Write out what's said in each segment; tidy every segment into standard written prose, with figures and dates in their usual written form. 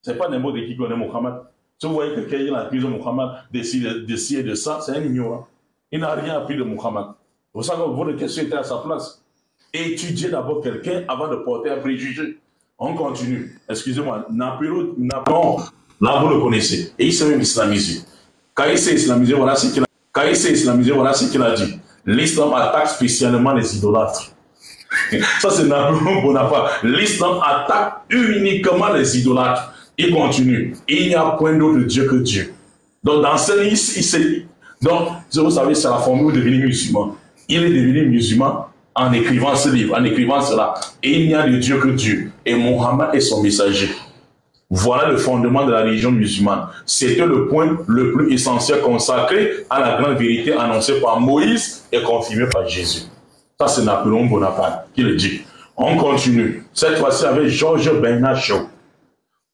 C'est pas n'importe qui connaît Mohammed. Si vous voyez quelqu'un qui accuse Mohammed de ci et de ça, c'est un ignorant. Il n'a rien appris de Mohammed. Vous savez que votre question était à sa place. Étudiez d'abord quelqu'un avant de porter un préjugé. On continue. Excusez-moi. Napoléon, là vous le connaissez. Et il s'est même islamisé. Quand il s'est islamisé, voilà ce qu'il a dit. L'islam attaque spécialement les idolâtres. Ça, c'est Napoléon Bonaparte. L'islam attaque uniquement les idolâtres. Il continue. Il n'y a point d'autre Dieu que Dieu. Donc, dans ce livre, donc, vous savez, c'est la formule de devenir musulman. Il est devenu musulman en écrivant ce livre, en écrivant cela. Et il n'y a de Dieu que Dieu. Et Mohammed est son messager. Voilà le fondement de la religion musulmane. C'était le point le plus essentiel consacré à la grande vérité annoncée par Moïse et confirmée par Jésus. Ça, c'est Napoléon Bonaparte qui le dit. On continue. Cette fois-ci avec George Bernard Shaw,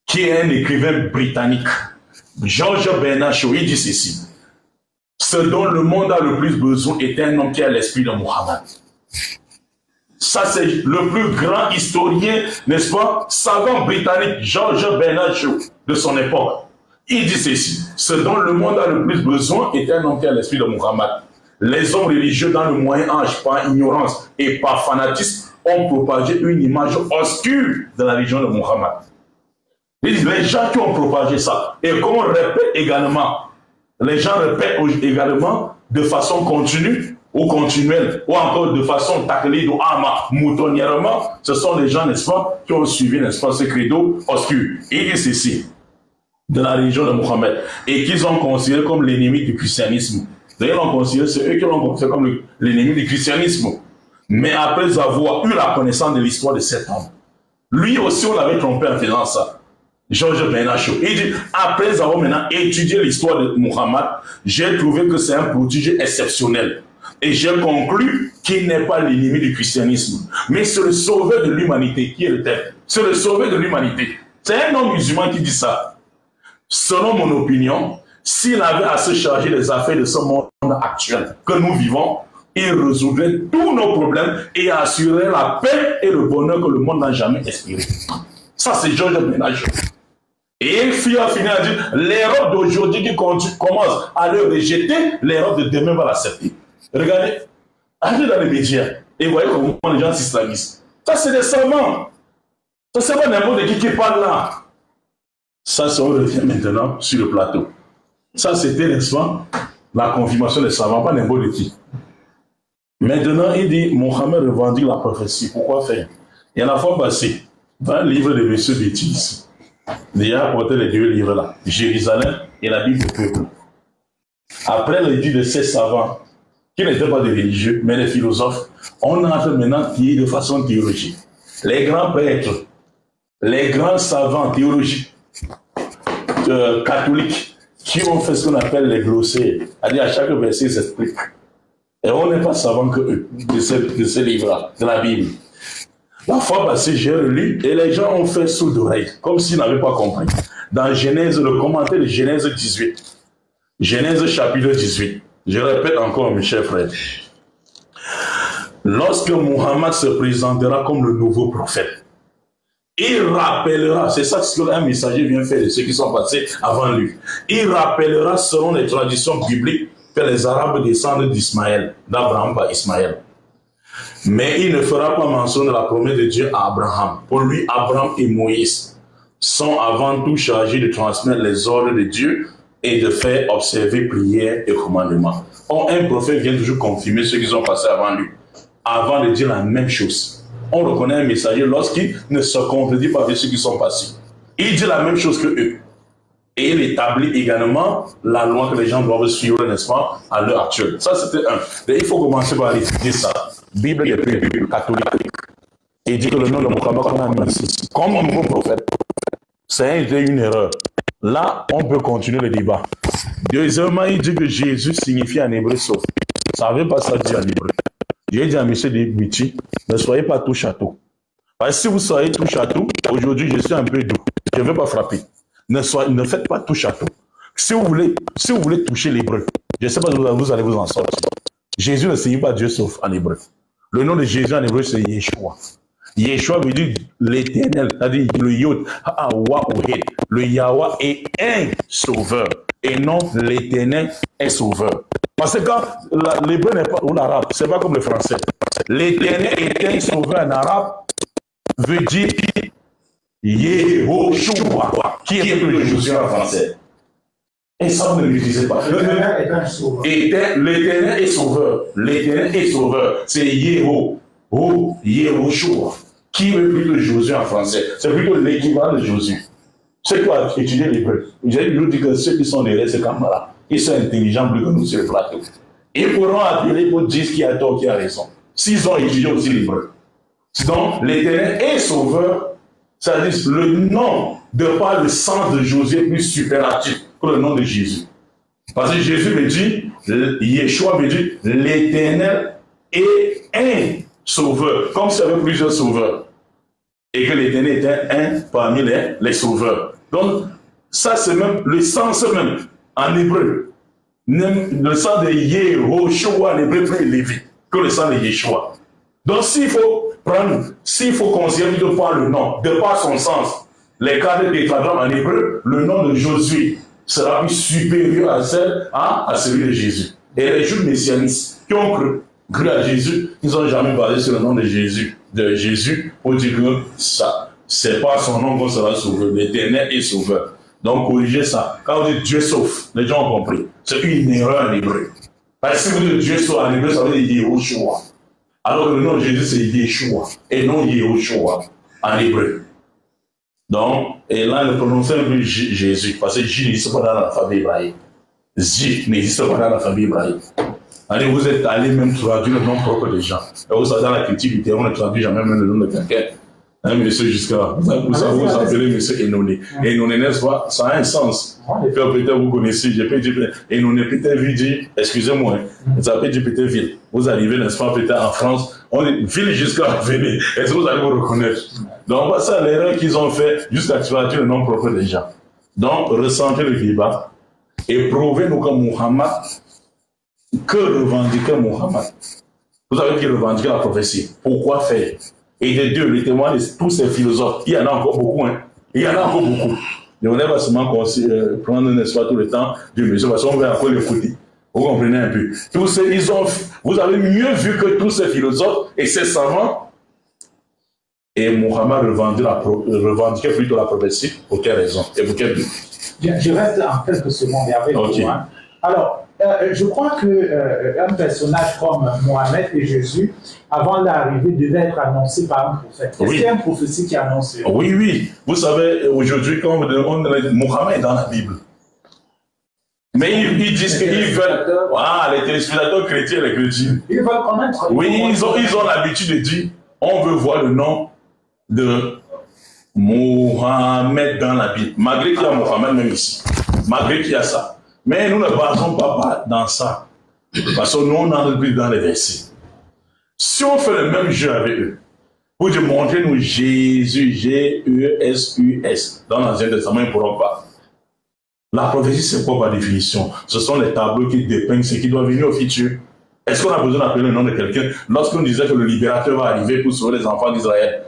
qui est un écrivain britannique. George Bernard Shaw, il dit ceci. Ce dont le monde a le plus besoin est un homme qui a l'esprit de Mohammed. Ça, c'est le plus grand historien, n'est-ce pas, savant britannique, George Bernard Shaw, de son époque. Il dit ceci. Ce dont le monde a le plus besoin est un homme qui a l'esprit de Mohammed. Les hommes religieux dans le Moyen-Âge, par ignorance et par fanatisme, ont propagé une image obscure de la religion de Mohammed. Les gens qui ont propagé ça, et qu'on répète également, les gens répètent également de façon continue ou continuelle, ou encore de façon taqlid ou ama, moutonnièrement, ce sont les gens, n'est-ce pas, qui ont suivi, n'est-ce pas, ce credo obscur. Il dit ceci, de la religion de Mohammed, et qu'ils ont considéré comme l'ennemi du christianisme. D'ailleurs, c'est eux qui l'ont considéré comme l'ennemi du christianisme. Mais après avoir eu la connaissance de l'histoire de cet homme, lui aussi, on l'avait trompé en faisant ça. George Bernard Shaw. Il dit, après avoir maintenant étudié l'histoire de Mohammed, j'ai trouvé que c'est un prodige exceptionnel. Et j'ai conclu qu'il n'est pas l'ennemi du christianisme, mais c'est le sauveur de l'humanité qui est le thème. C'est le sauveur de l'humanité. C'est un homme musulman qui dit ça. Selon mon opinion, s'il avait à se charger des affaires de ce monde actuel que nous vivons, il résoudrait tous nos problèmes et assurerait la paix et le bonheur que le monde n'a jamais espéré. Ça, c'est George Bernard Shaw. Et il finit à dire, l'Europe d'aujourd'hui qui commence à le rejeter, l'Europe de demain va l'accepter. Regardez, allez dans les médias et voyez comment les gens s'islamisent. Ça, c'est des savants. Ça, c'est pas n'importe qui parle là. Ça, on revient maintenant sur le plateau. Ça, c'était, n'est-ce pas, la confirmation des savants, pas n'importe qui. Maintenant, il dit, Mohammed revendique la prophétie. Pourquoi faire? Il y a la fois passée, dans le livre de M. Bétis, il a apporté les deux livres là, Jérusalem et la Bible du peuple. Après l'étude de ces savants, qui n'étaient pas des religieux, mais des philosophes, on entre maintenant de façon théologique. Les grands prêtres, les grands savants théologiques, catholiques, qui ont fait ce qu'on appelle les glossaires, c'est-à-dire à chaque verset, ils s'expliquent. Et on n'est pas savant que eux, de ces livres-là, de la Bible. La fois passée, j'ai relu et les gens ont fait sourd d'oreille, comme s'ils n'avaient pas compris. Dans Genèse, le commentaire de Genèse 18, Genèse chapitre 18, je répète encore, mes chers frères. Lorsque Mohammed se présentera comme le nouveau prophète, il rappellera, c'est ça ce qu'un messager vient faire de ceux qui sont passés avant lui. Il rappellera, selon les traditions bibliques, que les Arabes descendent d'Ismaël, d'Abraham par Ismaël. Mais il ne fera pas mention de la promesse de Dieu à Abraham. Pour lui, Abraham et Moïse sont avant tout chargés de transmettre les ordres de Dieu et de faire observer prières et commandements. Or, un prophète vient toujours confirmer ceux qui sont passés avant lui, avant de dire la même chose. On reconnaît un messager lorsqu'il ne se contredit pas avec ceux qui sont passés. Il dit la même chose que eux. Et il établit également la loi que les gens doivent suivre, n'est-ce pas, à l'heure actuelle. Ça, c'était un. Et il faut commencer par étudier ça. Bible et Bible catholique. Et dit que le nom de Mohammed qu'on a mis ici, comme un nouveau prophète, c'est une erreur. Là, on peut continuer le débat. Deuxièmement, il dit que Jésus signifie en hébreu sauf. Ça ne veut pas ça dire en hébreu. J'ai dit à M. Debuti, ne soyez pas touche à tout. Parce que si vous soyez touche à tout, aujourd'hui je suis un peu doux. Je ne veux pas frapper. Ne faites pas touche à tout. Si vous voulez toucher l'hébreu, je ne sais pas si vous allez vous en sortir. Jésus ne signifie pas Dieu sauf en hébreu. Le nom de Jésus en hébreu, c'est Yeshua. Yeshua veut dire l'éternel, c'est-à-dire le Yod, le Yahweh est un sauveur et non l'éternel est sauveur. Parce que quand l'hébreu n'est pas, ou l'arabe, c'est pas comme le français. L'éternel est un sauveur en arabe veut dire Yehoshua, qui est le Josué en français. Et ça, vous ne l'utilisez pas. L'éternel est un sauveur. L'éternel est sauveur. L'éternel est sauveur. C'est Yehoshua. Qui veut plutôt Josué en français? C'est plutôt l'équivalent de Josué. Ceux qui ont étudié l'hébreu, j'ai toujours dit que ceux qui sont derrière ces camarades, ils sont intelligents plus que nous sur le plateau. Ils pourront appeler pour dire qui a tort, qui a raison. S'ils ont étudié aussi l'hébreu. Donc, l'éternel est sauveur, c'est-à-dire le nom de par le sens de Josué plus superlatif que le nom de Jésus. Parce que Jésus veut dire, Yeshua veut dire, l'éternel est un sauveur, comme s'il y avait plusieurs sauveurs. Et que l'éternel était un parmi les sauveurs. Donc, ça c'est même le sens même en hébreu. Le sens de Yehoshua en hébreu plus élevé que le sens de Yeshua. Donc, s'il faut considérer de par le nom, de par son sens, les cadres tétragrammes en hébreu, le nom de Josué sera plus supérieur à celui de Jésus. Et les Juifs messianistes qui ont cru à Jésus, ils n'ont jamais basé sur le nom de Jésus pour dire que ça, c'est pas son nom qu'on sera sauvé. L'éternel est sauveur. Donc, corrigez ça. Quand vous dites Dieu sauve, les gens ont compris. C'est une erreur en hébreu. Parce que si vous dites Dieu sauve en hébreu, ça veut dire Yehoshua. Alors que le nom de Jésus, c'est Yeshua. Et non Yehoshua en hébreu. Donc, et là, il prononçait un peu Jésus. Parce que J n'existe pas dans l'alphabet hébraïque. J n'existe pas dans l'alphabet hébraïque. Allez, vous êtes allé même traduire le nom propre des gens. Et vous savez, dans la critique littéraire, on ne traduit jamais même le nom de quelqu'un. Hein, monsieur Giscard, vous appelez monsieur Enoné. Enoné, n'est-ce pas? Ça a un sens. Peut-être vous connaissez, j'ai peut dire Enoné, peut-être vu dit, excusez-moi, vous appelez dit peut-être ville. Vous arrivez, n'est-ce pas, peut-être en France, on est ville Giscard, venez. Est-ce que vous allez vous reconnaître? Donc, c'est l'erreur qu'ils ont fait jusqu'à traduire le nom propre des gens. Donc, ressentez le débat et prouvez-nous que Muhammad, que revendiquait Muhammad? Vous savez qu'il revendiquait la prophétie. Pourquoi faire? Et de Dieu, les témoins de tous ces philosophes, il y en a encore beaucoup, hein. Il y en a encore beaucoup. Et on n'est pas seulement prendre, n'est-ce pas, tout le temps du monsieur, parce qu'on va encore l'écouter. Vous comprenez un peu? Tous ces, vous avez mieux vu que tous ces philosophes et ces savants. Et Muhammad revendiquait plutôt la prophétie. Pour quelle raison? Et pour quel but? Je reste en quelques secondes avec vous. Hein. Alors, je crois qu'un personnage comme Mohamed et Jésus, avant l'arrivée, devait être annoncé par un prophète. Est-ce qu'il y a une prophétie qui annonce? Oui, oui. Vous savez, aujourd'hui, quand on demande, Mohamed est dans la Bible. Mais ils disent qu'ils veulent... les téléspectateurs chrétiens et les chrétiens. Ils veulent connaître. Oui, ils ont l'habitude de dire, on veut voir le nom de Mohamed dans la Bible. Malgré qu'il y a Mohamed même ici. Malgré qu'il y a ça. Mais nous ne basons pas dans ça. Parce que nous, on n'entre plus dans les versets. Si on fait le même jeu avec eux, pour te montrer nous Jésus, G-E-S-U-S, dans l'Ancien Testament, ils ne pourront pas. La prophétie, c'est quoi par définition? Ce sont les tableaux qui dépeignent ce qui doit venir au futur. Est-ce qu'on a besoin d'appeler le nom de quelqu'un? Lorsqu'on disait que le libérateur va arriver pour sauver les enfants d'Israël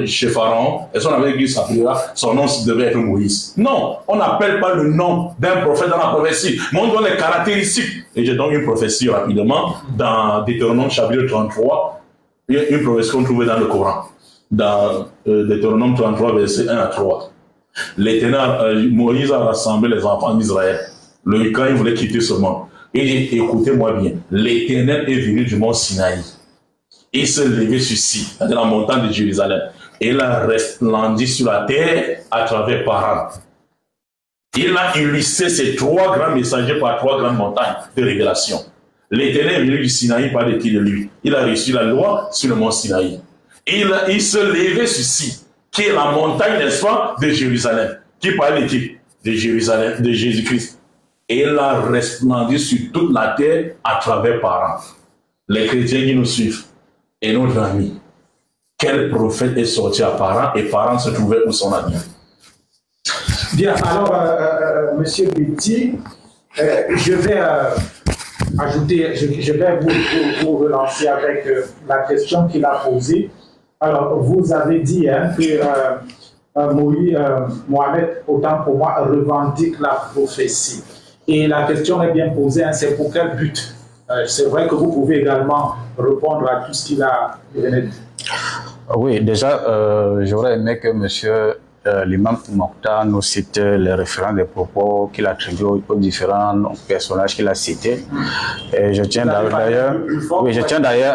chez Pharaon, est-ce qu'on avait dit qu'il s'appellera, son nom devait être Moïse? Non, on n'appelle pas le nom d'un prophète dans la prophétie, mais on donne les caractéristiques. Et j'ai donc une prophétie rapidement dans Deutéronome chapitre 33, une prophétie qu'on trouvait dans le Coran, dans Deutéronome 33, versets 1 à 3. L'Éternel, Moïse a rassemblé les enfants d'Israël quand il voulait quitter ce monde. Il dit, écoutez-moi bien, l'Éternel est venu du mont Sinaï. Il s'est levé sur Si, dans la montagne de Jérusalem. Et il a resplendi sur la terre à travers Paran. Il a illustré ces trois grands messagers par trois grandes montagnes de révélation. L'Éternel est venu du Sinaï par l'écrit de lui. Il a reçu la loi sur le mont Sinaï. Il s'est levé sur Si, qui est la montagne, n'est-ce pas, de Jérusalem. Qui parle de Jérusalem, de Jésus-Christ. Et il a resplendi sur toute la terre à travers Paran. Les chrétiens qui nous suivent et notre ami, quel prophète est sorti à Paran et Paran se trouvait où son ami? Bien, alors, monsieur Betty, je vais ajouter, je vais vous relancer avec la question qu'il a posée. Alors, vous avez dit hein, que Mohamed, autant pour moi, revendique la prophétie. Et la question est bien posée, hein, c'est pour quel but? C'est vrai que vous pouvez également répondre à tout ce qu'il a dit. Oui, déjà, j'aurais aimé que monsieur l'imam Mokhtar nous cite les référents des propos qu'il attribue aux différents personnages qu'il a cités. Et je tiens d'ailleurs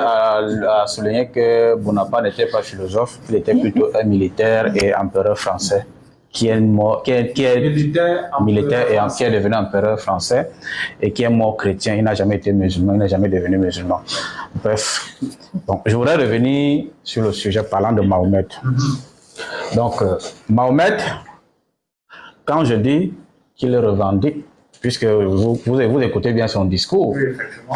à souligner que Bonaparte n'était pas philosophe, il était plutôt un militaire et empereur français qui est militaire et qui est devenu empereur français et qui est mort chrétien. Il n'a jamais été musulman, il n'a jamais devenu musulman. Bref, donc je voudrais revenir sur le sujet parlant de Mahomet. Donc, Mahomet, quand je dis qu'il revendique, puisque vous écoutez bien son discours,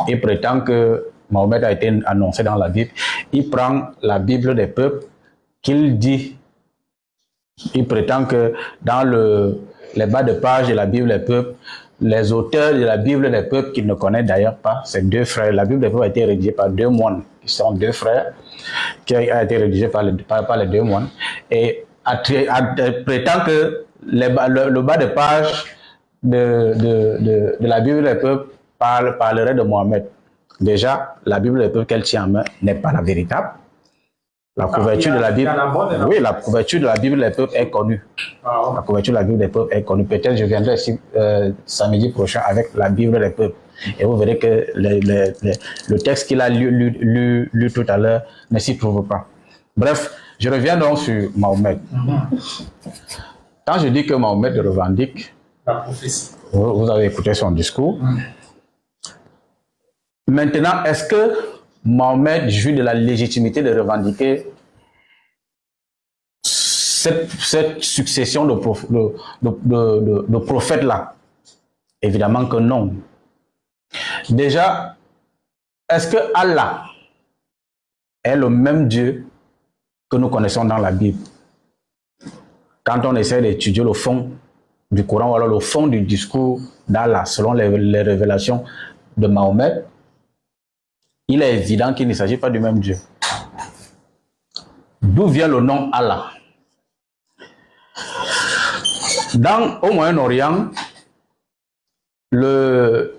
il prétend que Mahomet a été annoncé dans la Bible, il prend la Bible des peuples qu'il dit. Il prétend que dans les bas de page de la Bible des peuples, les auteurs de la Bible des peuples qu'il ne connaît d'ailleurs pas, c'est deux frères. La Bible des peuples a été rédigée par deux moines, qui sont deux frères, qui a été rédigée par les deux moines, et prétend que le bas de page de la Bible des peuples parlerait de Mohamed. Déjà, la Bible des peuples qu'elle tient en main n'est pas la véritable. La couverture de la Bible, oui, la couverture de la Bible des peuples est connue. La couverture de la Bible des peuples est connue. Peut-être je viendrai ici samedi prochain avec la Bible des peuples. Et vous verrez que le texte qu'il a lu tout à l'heure ne s'y trouve pas. Bref, je reviens donc sur Mahomet. Quand je dis que Mahomet revendique, la prophétie. Vous avez écouté son discours. Maintenant, est-ce que Mahomet jouit de la légitimité de revendiquer cette succession de prophètes-là? Évidemment que non. Déjà, est-ce que Allah est le même Dieu que nous connaissons dans la Bible? Quand on essaie d'étudier le fond du Coran ou alors le fond du discours d'Allah selon les révélations de Mahomet, il est évident qu'il ne s'agit pas du même Dieu. D'où vient le nom Allah? Au Moyen-Orient, le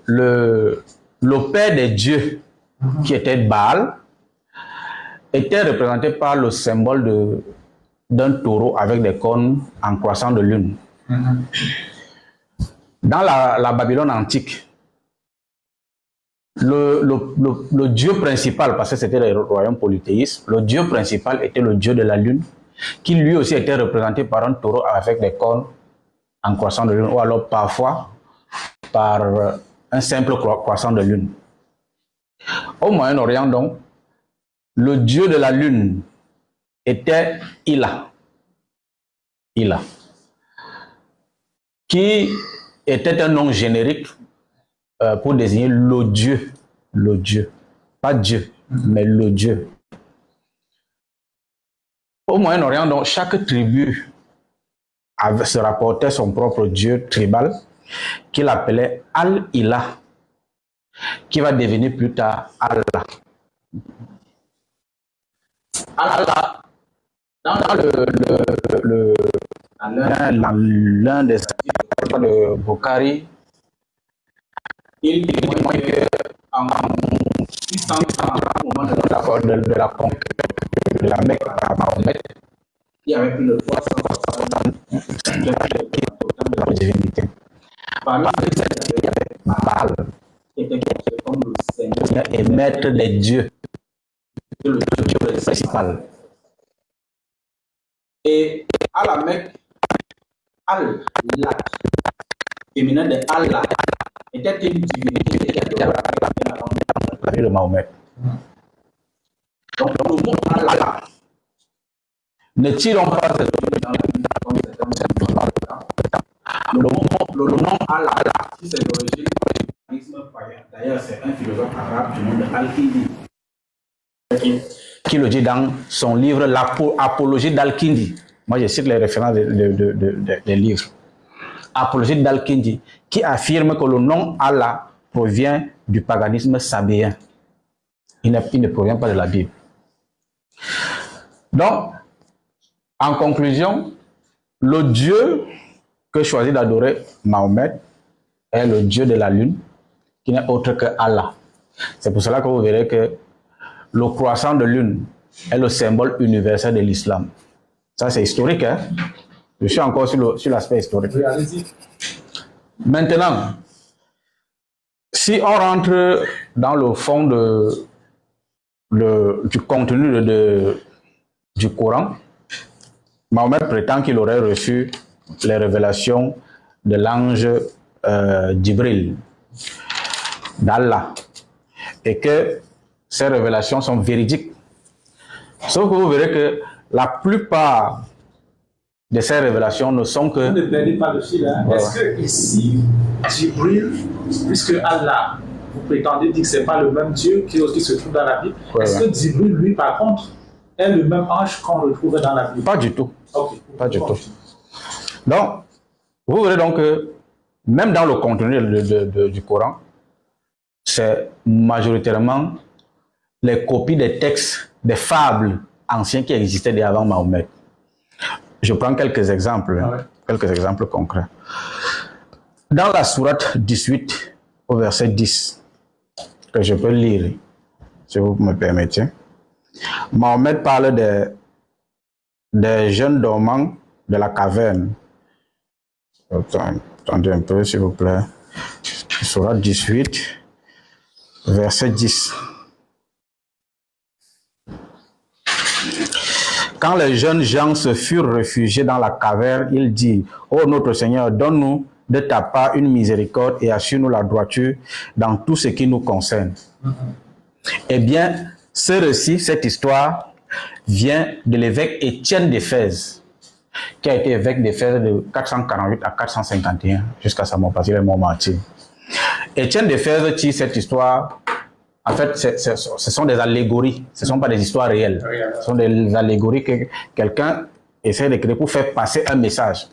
père des dieux, qui était Baal, était représenté par le symbole d'un taureau avec des cornes en croissant de lune. Dans la Babylone antique, le dieu principal, parce que c'était le royaume polythéiste, le dieu principal était le dieu de la lune, qui lui aussi était représenté par un taureau avec des cornes en croissant de lune, ou alors parfois par un simple croissant de lune. Au Moyen-Orient, donc, le dieu de la lune était Ila, qui était un nom générique pour désigner le Dieu, pas Dieu, mais le Dieu. Au Moyen-Orient, donc, chaque tribu se rapportait son propre Dieu tribal, qu'il appelait Al-Ilah, qui va devenir plus tard Allah. Allah, dans l'un des livres de Bukhari, il dit qu'en 630, au moment de la conquête de la Mecque par Mahomet, il y avait plus de 360 de la divinité. Parmi ces il y avait Baal, qui était considéré comme le Seigneur et maître des dieux, le dieu principal. Et à la Mecque, Al-Lat, féminin de Allah, était une divinité qui était adorée la vie de Mahomet. Donc le mot Allah, ne tirons pas cette dans la Bible comme le nom Allah, si c'est l'origine du christianisme païen. D'ailleurs, c'est un philosophe arabe du nom de Al-Kindi qui le dit dans son livre L'Apologie d'Al-Kindi. Moi, je cite les références des livres. Apologie d'Al-Kindi, qui affirme que le nom Allah provient du paganisme sabéen. Il ne provient pas de la Bible. Donc, en conclusion, le Dieu que choisit d'adorer Mahomet est le Dieu de la lune, qui n'est autre que Allah. C'est pour cela que vous verrez que le croissant de lune est le symbole universel de l'islam. Ça, c'est historique, hein? Je suis encore sur l'aspect historique. Oui, allez-y. Maintenant, si on rentre dans le fond du contenu du Coran, Mahomet prétend qu'il aurait reçu les révélations de l'ange Djibril d'Allah et que ces révélations sont véridiques. Sauf que vous verrez que la plupart de ces révélations ne sont que... Vous ne perdez pas le fil. Hein? Est-ce que ici, Djibril, puisque Allah, vous prétendez dire que ce n'est pas le même Dieu qui se trouve dans la Bible, est-ce que Djibril, lui, par contre, est le même ange qu'on retrouve dans la Bible? Pas du tout. Okay. Pas du tout. Donc, vous verrez donc que même dans le contenu du Coran, c'est majoritairement les copies des textes, des fables anciens qui existaient déjà avant Mahomet. Je prends quelques exemples, quelques exemples concrets. Dans la sourate 18, au verset 10, que je peux lire, si vous me permettez, Mahomet parle des jeunes dormants de la caverne. Attendez un peu, s'il vous plaît. Sourate 18, verset 10. Quand les jeunes gens se furent réfugiés dans la caverne, il dit: ô notre Seigneur, donne-nous de ta part une miséricorde et assure-nous la droiture dans tout ce qui nous concerne. Eh bien, ce récit, cette histoire, vient de l'évêque Étienne d'Éphèse, qui a été évêque d'Éphèse de 448 à 451, jusqu'à sa mort, parce qu'il est mort martyr. Étienne d'Éphèse tire cette histoire. En fait, ce sont des allégories, ce ne sont pas des histoires réelles. Ce sont des allégories que quelqu'un essaie de créer pour faire passer un message.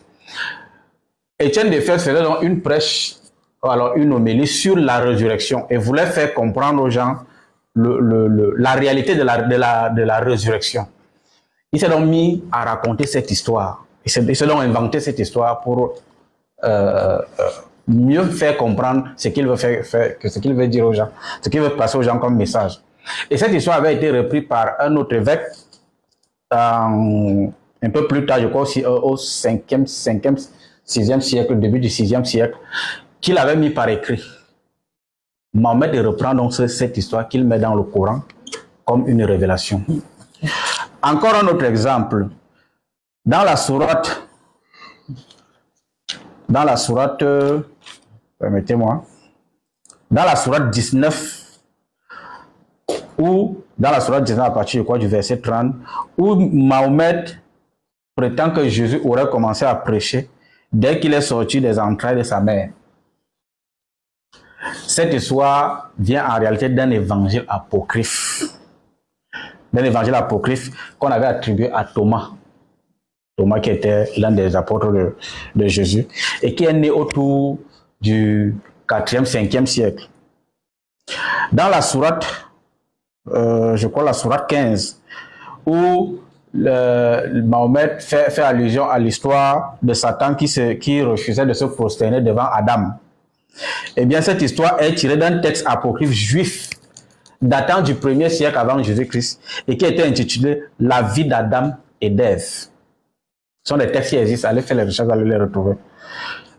Étienne d'Éphèse faisait donc une prêche, alors une homélie sur la résurrection et voulait faire comprendre aux gens la réalité de la résurrection. Il s'est donc mis à raconter cette histoire. Il s'est donc inventé cette histoire pour mieux faire comprendre ce qu'il veut ce qu'il veut dire aux gens, ce qu'il veut passer aux gens comme message. Et cette histoire avait été reprise par un autre évêque un peu plus tard, je crois aussi au 5e, 6e siècle, début du 6e siècle, qu'il avait mis par écrit. Mahomet reprend donc cette histoire qu'il met dans le Coran comme une révélation. Encore un autre exemple. Dans la sourate, permettez-moi, dans la sourate 19, ou dans la sourate 19 à partir du verset 30, où Mahomet prétend que Jésus aurait commencé à prêcher dès qu'il est sorti des entrailles de sa mère. Cette histoire vient en réalité d'un évangile apocryphe. D'un évangile apocryphe qu'on avait attribué à Thomas. Thomas qui était l'un des apôtres de Jésus et qui est né autour du 4e, 5e siècle. Dans la sourate, je crois la sourate 15, où Mahomet fait allusion à l'histoire de Satan qui refusait de se prosterner devant Adam. Eh bien, cette histoire est tirée d'un texte apocryphe juif datant du 1er siècle avant Jésus-Christ et qui était intitulé « La vie d'Adam et d'Ève ». Ce sont des textes qui existent, allez faire les recherches, allez les retrouver.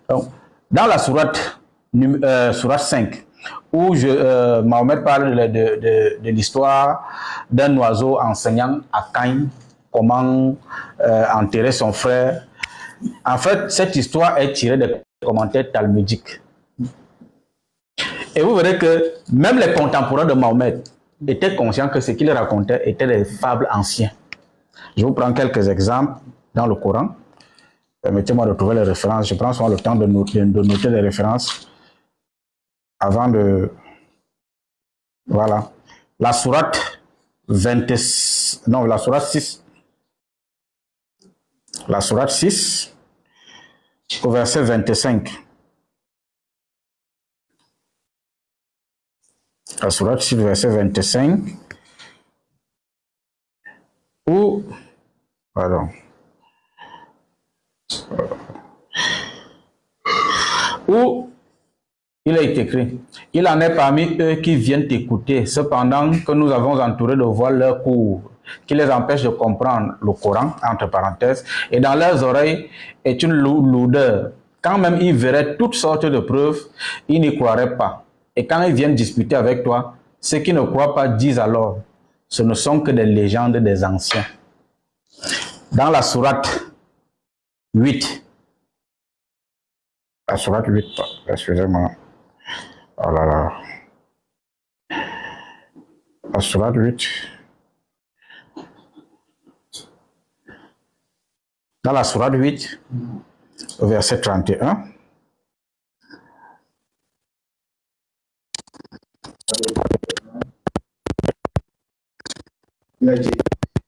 Donc, dans la sourate 5, où Mahomet parle de l'histoire d'un oiseau enseignant à Caïn comment enterrer son frère. En fait, cette histoire est tirée des commentaires talmudiques. Et vous verrez que même les contemporains de Mahomet étaient conscients que ce qu'il racontait étaient des fables anciens. Je vous prends quelques exemples dans le Coran. Permettez-moi de trouver les références. Je prends souvent le temps de noter les références avant de... Voilà. La sourate 6. La sourate 6, au verset 25. La sourate 6, verset 25, où Pardon. Où il est écrit, il en est parmi eux qui viennent t'écouter, cependant que nous avons entouré de voiles leurs cours, qui les empêche de comprendre le Coran, entre parenthèses, et dans leurs oreilles est une lourdeur. Quand même ils verraient toutes sortes de preuves, ils n'y croiraient pas. Et quand ils viennent discuter avec toi, ceux qui ne croient pas disent alors, ce ne sont que des légendes des anciens. Dans la sourate 8, la sourate 8, excusez-moi, oh là là, la sourate 8, dans la sourate 8, verset 31, il a dit,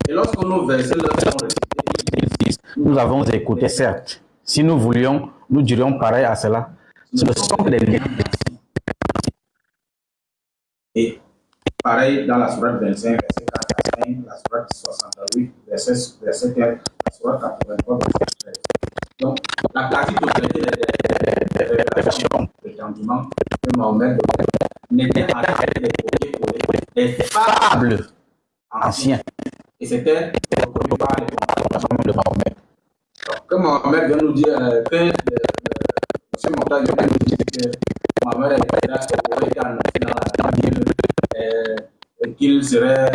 et lorsque nos versets leur sont récités, ils disent, nous avons écouté, certes, si nous voulions, nous dirions pareil à cela. Ce ne sont que des liens. Et pareil dans la sourate 25, verset 4 à 5, la sourate 68, verset 4, la sourate 83, verset 13. Donc, la quasi-totalité des révélations, prétendument, que Mahomet n'était en réalité des fables anciens. Et c'était reconnu par les comportements de Mahomet. Comme Mahomet vient nous dire que M. Montagne vient nous dire que Mahomet aurait été annoncé dans la Bible qu'il serait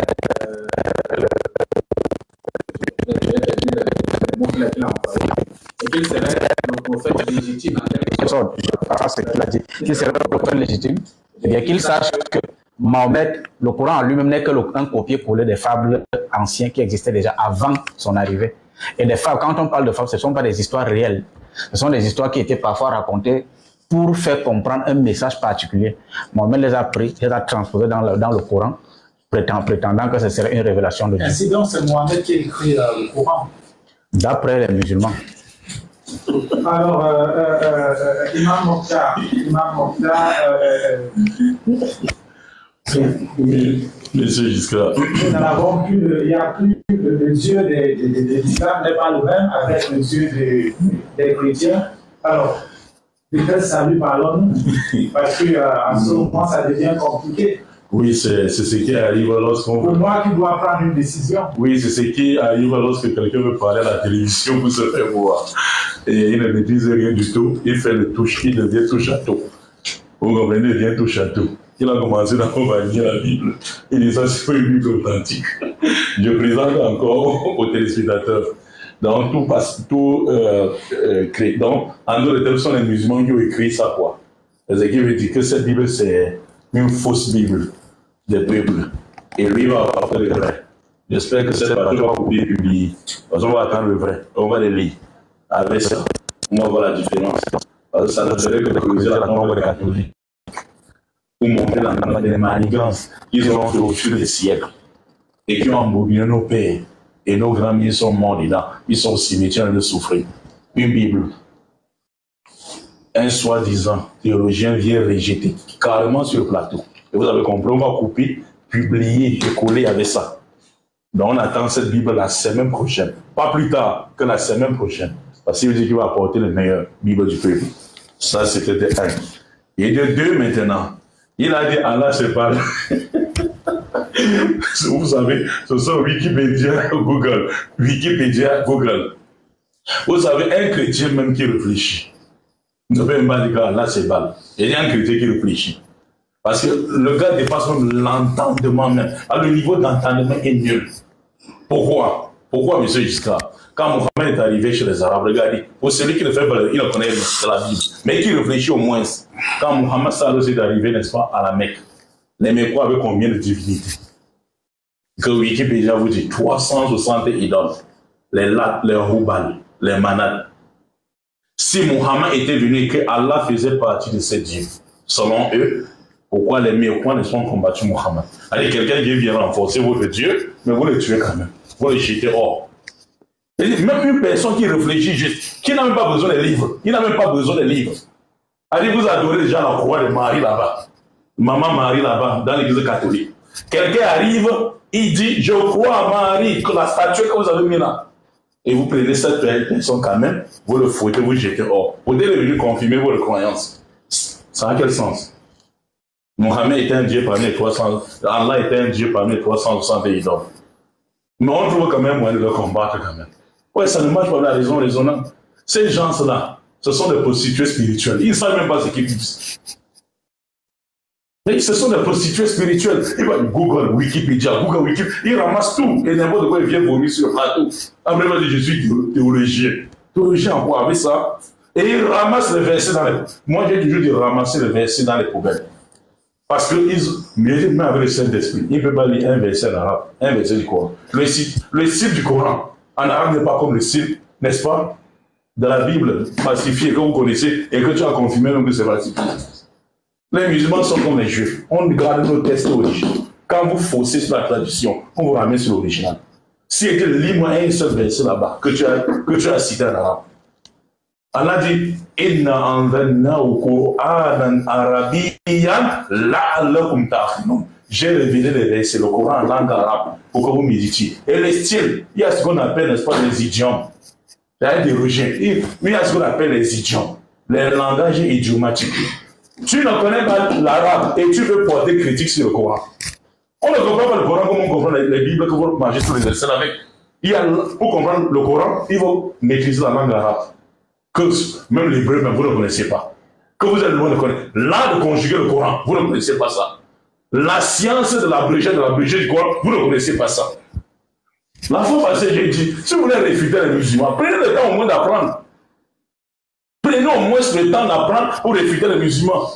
et qu'il serait le prophète légitime en quelque sorte. Ce qu'il a dit, qu'il serait le prophète légitime, et bien qu'il sache que Mahomet, le Coran en lui-même n'est qu'un copier-coller des fables anciennes qui existaient déjà avant son arrivée. Et des fables, quand on parle de fables, ce ne sont pas des histoires réelles. Ce sont des histoires qui étaient parfois racontées pour faire comprendre un message particulier. Mahomet les a pris, les a transposés dans le Coran, prétendant que ce serait une révélation de Dieu. Ainsi donc, c'est Mohamed qui a écrit le Coran. D'après les musulmans. Alors, Imam Mokhtar, oui, monsieur jusqu'à. Nous n'en avons plus, il n'y a plus le Dieu des l'islam n'est pas le même avec le Dieu des chrétiens. Alors, de quel salut parlons-nous? Parce qu'en ce moment, ça devient compliqué. Oui, c'est ce qui arrive lorsqu'on... Pour moi qui dois prendre une décision. Oui, c'est ce qui arrive lorsque quelqu'un veut parler à la télévision pour se faire voir. Et il ne maîtrise rien du tout. Il fait le touche, il devient touche à tout. Vous comprenez, il devient touche à tout. Il a commencé à convaincre la Bible. Il dit ça, c'est pas une Bible authentique. Je présente encore aux téléspectateurs. Donc, donc, en d'autres termes, ce sont les musulmans qui ont écrit ça, quoi. Ce qui veut dire que cette Bible, c'est une fausse Bible des peuples. Et lui va apporter le vrai. J'espère que cette partie va pouvoir publier. Parce qu'on va attendre le vrai. On va le lire. Avec ça, on va voir la différence. Parce que ça ne serait que de creuser la tombe des catholiques. Pour montrer les manigances qu'ils ont fait au fil des siècles. Et qui ont embobiné nos pères. Et nos grands-mères sont morts dedans. Ils sont au cimetière de souffrir. Une Bible. Un soi-disant théologien vient rejeter carrément sur le plateau. Et vous avez compris, on va couper, publier et coller avec ça. Donc on attend cette Bible la semaine prochaine. Pas plus tard que la semaine prochaine. Parce qu'il veut dire qu'il va apporter le meilleur Bible du peuple. Ça, c'était de un. Et de deux, maintenant, il a dit Allah se parle. Vous savez, ce sont Wikipédia, Google. Wikipédia, Google. Vous savez, un chrétien même qui réfléchit. Ne peut même pas dire qu'Allah se parle. Il y a un chrétien qui réfléchit. Parce que le gars dépasse même l'entendement même. Alors, le niveau d'entendement est nul. Pourquoi? Pourquoi, monsieur Giscard? Quand Mohamed est arrivé chez les Arabes, regardez, pour celui qui le fait parler, il le connaît de la Bible, mais qui réfléchit au moins. Quand Mohamed Sallallahu est arrivé, n'est-ce pas, à la Mecque, les Mecquois avaient combien de divinités? Que Wikipédia vous dit 360 idoles, les Lat, les Hubal, les Manat. Si Mohamed était venu et que Allah faisait partie de ces dieux, selon eux, pourquoi les Mecquois ne sont combattus Mohamed? Allez, quelqu'un qui vient renforcer votre Dieu, mais vous le tuez quand même. Vous le jetez hors. Même une personne qui réfléchit juste, qui n'a même pas besoin des livres, il n'a même pas besoin des livres. Allez, vous adorez déjà la croix de Marie là-bas, Maman Marie là-bas, dans l'église catholique. Quelqu'un arrive, il dit, je crois à Marie, que la statue que vous avez mis là. et vous prenez cette personne quand même, vous le fouettez, vous le jetez hors. Vous êtes venu confirmer votre croyance. Ça a quel sens? Mohamed était un dieu parmi les 300, Allah était un dieu parmi les 360 idoles. Mais on trouve quand même moyen de le combattre quand même. Ouais, ça ne marche pas la raison raisonnable. Ces gens-là, ce sont des prostituées spirituelles. Ils ne savent même pas ce qu'ils disent. Mais ce sont des prostituées spirituelles. Ils vont Google, Wikipédia, ils ramassent tout. Et n'importe quoi, ils viennent vomir sur le plateau. Après, ils vont dire, je suis théologien. Théologien en quoi? Avec ça. Et ils ramassent les versets dans les... Moi, j'ai toujours dit ramasser les versets dans les poubelles. Parce que même avec le Saint-Esprit, ils ne peuvent pas lire un verset en arabe, un verset du Coran. Le style du Coran, en arabe n'est pas comme le style, n'est-ce pas, de la Bible falsifiée que vous connaissez et que tu as confirmé même que c'est falsifié. Les musulmans sont comme les juifs. On garde nos textes originaux. Quand vous faussez sur la tradition, on vous ramène sur l'original. Si tu lis-moi un seul verset là-bas que tu as cité en arabe. Allah dit Inna anzalnahu Qur'anan arabiyyan la'allakum ta'qilun. J'ai révélé les versets, le Coran en langue arabe, pour que vous méditiez. Et les styles, il y a ce qu'on appelle, n'est-ce pas, les idiomes. Il y a des rejets. Il y a ce qu'on appelle les idiomes, les langages idiomatiques. Tu ne connais pas l'arabe et tu veux porter critique sur le Coran. On ne comprend pas le Coran comme on comprend les Bibles que vous mangez sur les versets avec. Pour comprendre le Coran, il faut maîtriser la langue arabe. Que même l'hébreu, vous ne connaissez pas. Que vous êtes loin de connaître. L'art de conjuguer le Coran, vous ne connaissez pas ça. La science de l'abrégé du Coran, vous ne connaissez pas ça. La fois passée, j'ai dit, si vous voulez réfuter les musulmans, prenez le temps au moins d'apprendre. Prenez au moins le temps d'apprendre pour réfuter les musulmans.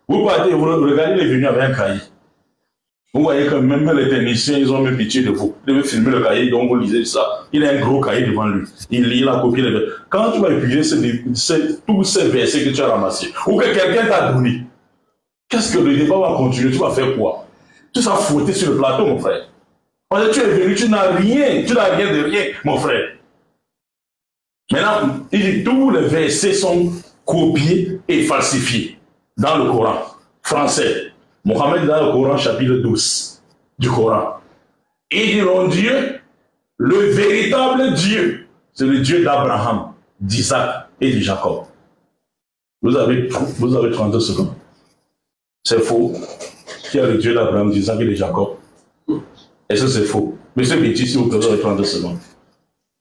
Vous partez, vous regardez, il est venu avec un cahier. Vous voyez que même les techniciens, ils ont même pitié de vous. Ils veulent filmer le cahier, donc vous lisez ça. Il a un gros cahier devant lui. Il lit la copie. Quand tu vas épuiser tous ces versets que tu as ramassés, ou que quelqu'un t'a donné, qu'est-ce que le débat va continuer? Tu vas faire quoi? Tu vas fouetter sur le plateau, mon frère. Parce que tu es venu, tu n'as rien de rien, mon frère. Maintenant, il dit tous les versets sont copiés et falsifiés dans le Coran français. Mohamed dans le Coran, chapitre 12 du Coran. Ils diront Dieu, le véritable Dieu, c'est le Dieu d'Abraham, d'Isaac et de Jacob. Vous avez 32 secondes. C'est faux. Qui est le Dieu d'Abraham, d'Isaac et de Jacob? Est-ce que c'est faux? Monsieur Bétis, si vous avez 32 secondes.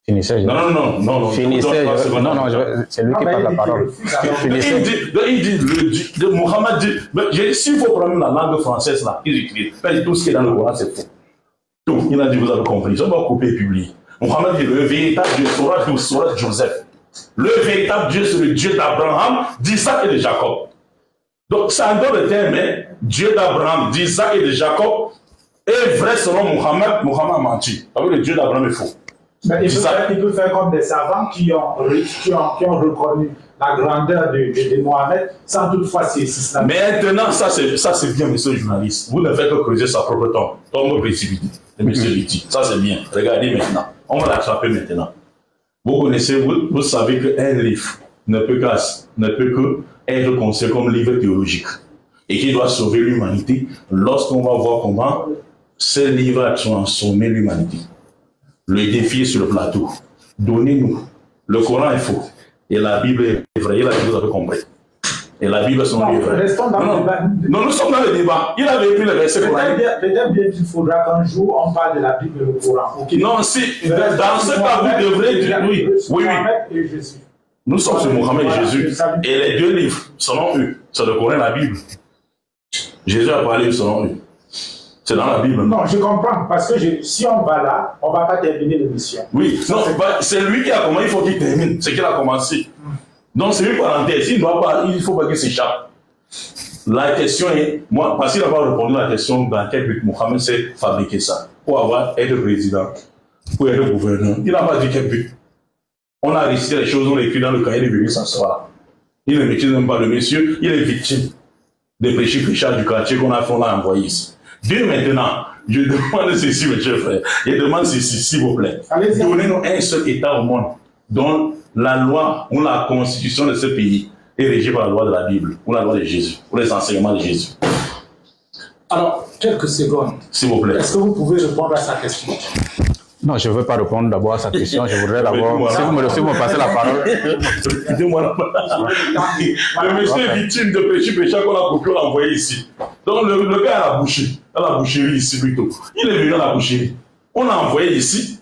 Finissez. Non. Finissez. Non, c'est lui qui parle la parole. Il dit, Mohamed dit, s'il faut prendre la langue française là, il écrit, tout ce qui est dans le Coran, c'est faux. Tout, il a dit, vous avez compris, on va couper et publier. Mohamed dit, le véritable Dieu, Sourate Joseph. Le véritable Dieu, c'est le Dieu d'Abraham, d'Isaac et de Jacob. Donc, ça en donne le terme, Dieu d'Abraham, d'Isaac et de Jacob est vrai selon Mohamed a menti. Avec le Dieu d'Abraham est faux. Mais il peut faire comme des savants qui ont reconnu la grandeur de Mohamed sans toutefois s'y islamique. Maintenant, ça c'est bien, monsieur le journaliste. Vous ne faites que creuser sa propre tombe précipitée. Monsieur Liti, ça c'est bien. Regardez maintenant. On va l'attraper maintenant. Vous connaissez, vous savez qu'un livre ne peut que être considéré comme livre théologique et qui doit sauver l'humanité lorsqu'on va voir comment ces livres a transformé l'humanité. Le défi est sur le plateau. Donnez-nous. Le Coran est faux. Et la Bible est vraie. Il a dit, vous avez compris. Et la Bible sont les vrais. Non, nous sommes dans le débat. Il avait pris le verset coranique. Peut-être bien qu'il faudra qu'un jour on parle de la Bible et le Coran. Okay. Non, si. Dans ce cas, vous devrez dire oui. Nous sommes sur Mohamed et Jésus. Et les deux livres, selon eux, c'est le Coran et la Bible. Jésus a parlé selon eux. C'est dans la Bible. Non, je comprends. Parce que si on va là, on ne va pas terminer l'émission. Oui, non, c'est lui qui a commencé, il faut qu'il termine. C'est qu'il a commencé. Donc c'est une parenthèse. Il ne faut pas qu'il s'échappe. La question est, moi, parce qu'il n'a pas répondu à la question dans quel but Mohamed s'est fabriqué ça. Pour être président, pour être gouverneur. Il n'a pas dit quel but. On a récité les choses, on l'a écrit dans le cahier de Bible, ça sera. Il ne maîtrise même pas le monsieur, il est victime des péchés du quartier qu'on a envoyé ici. Dieu maintenant, je demande ceci, mes chers frères, je demande ceci, s'il vous plaît. Donnez-nous un seul État au monde dont la loi ou la constitution de ce pays est régie par la loi de la Bible, ou la loi de Jésus, ou les enseignements de Jésus. Alors, quelques secondes. S'il vous plaît. Est-ce que vous pouvez répondre à sa question? Non, je ne veux pas répondre d'abord à sa question. Je voudrais d'abord, si vous me passez la parole. Excusez-moi. Le monsieur est victime de péché qu'on a coupé, on l'a envoyé ici. Donc le gars à la boucherie ici plutôt. Il est venu à la boucherie. On l'a envoyé ici.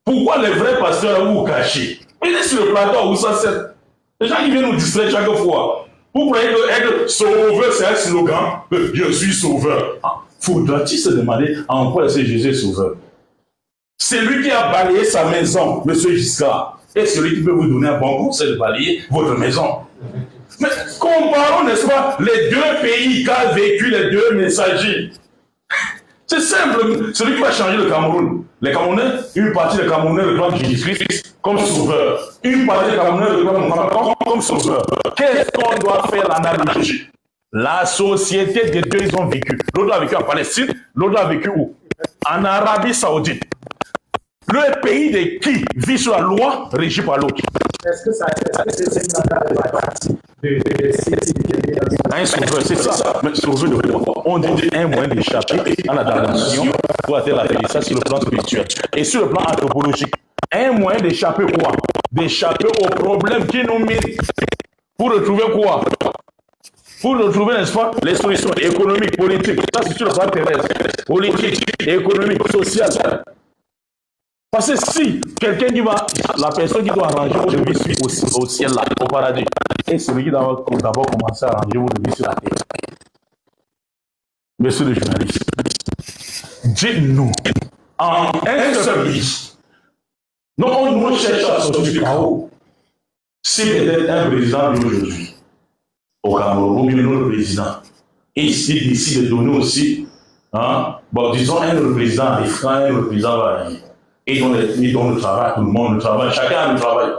Pourquoi les vrais pasteurs vous cachez? Il est sur le plateau où ça sert. Les gens qui viennent nous distraire chaque fois. Vous croyez que être sauveur, c'est un slogan? Je suis sauveur. Faudra-t-il se demander en quoi est-ce que Jésus est sauveur? C'est lui qui a balayé sa maison, M. Giscard. Et celui qui peut vous donner un bon conseil de balayer votre maison. Mais comparons, n'est-ce pas, les deux pays qu'a vécu les deux messagers. C'est simple. Celui qui va changer le Cameroun. Les Camerounais, une partie des Camerounais réclament Jésus-Christ comme sauveur. Une partie des Camerounais réclament Mohamed comme sauveur. Qu'est-ce qu'on doit faire l'analogie? La société des deux, ils ont vécu. L'autre a vécu en Palestine, l'autre a vécu où? En Arabie Saoudite. Le pays de qui vit sur la loi régi par l'autre. Est-ce que c'est une partie un sauveur, c'est ça. Mais sauveur de quoi? On dit un moyen d'échapper à la damnation pour atteindre la paix. Ça, sur le plan spirituel. Et sur le plan anthropologique, un moyen d'échapper quoi? D'échapper aux problèmes qui nous mettent. Pour retrouver quoi? Pour retrouver, n'est-ce pas, les solutions économiques, politiques. Ça, c'est sur le plan terrestre. Politique, économique, social. Parce que si quelqu'un qui va, la personne qui doit arranger votre vie au ciel, là, au paradis, et celui qui doit d'abord commencer à arranger votre vie sur la terre. Monsieur le journaliste, dites-nous, en un seul pays, non, nous cherchons à sortir du chaos. Si peut-être un président d'aujourd'hui, au Cameroun, ou bien notre président, et il décide de donner aussi, bon, disons, un autre président africain, un autre président va arriver. Et donne le travail à tout le monde, le travail, chacun a le travail.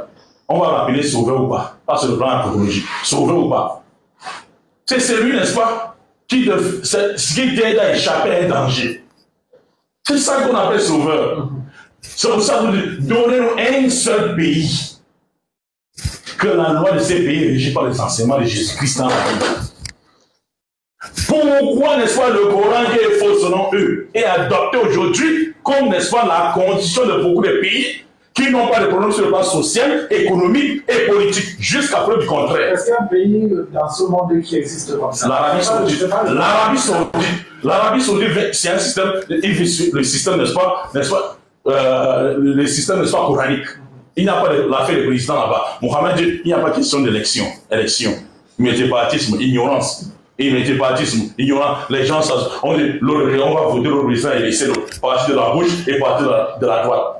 On va l'appeler sauveur ou pas, pas sur le plan anthropologique, sauveur ou pas. C'est celui, n'est-ce pas, qui t'aide à échapper à un danger. C'est ça qu'on appelle sauveur. C'est pour ça que nous donnons un seul pays, que la loi de ces pays est régie par les enseignements de Jésus-Christ dans la Bible. Pourquoi, n'est-ce pas, le Coran qui est faux selon eux est adopté aujourd'hui comme, n'est-ce pas, la condition de beaucoup de pays qui n'ont pas de problème sur le plan social, économique et politique, jusqu'à preuve du contraire. Est-ce qu'il y a un pays dans ce monde qui existe comme ça? L'Arabie Saoudite. L'Arabie Saoudite, c'est un système, le système, n'est-ce pas, le système, n'est-ce pas, coranique. Il n'y a pas l'affaire des présidents là-bas. Mohamed dit, il n'y a pas question d'élection. Multipartisme, ignorance. Et multipartisme, ignorant, les gens, on dit, on va voter le président et laisser l'autre, partir de la gauche et partir de la droite.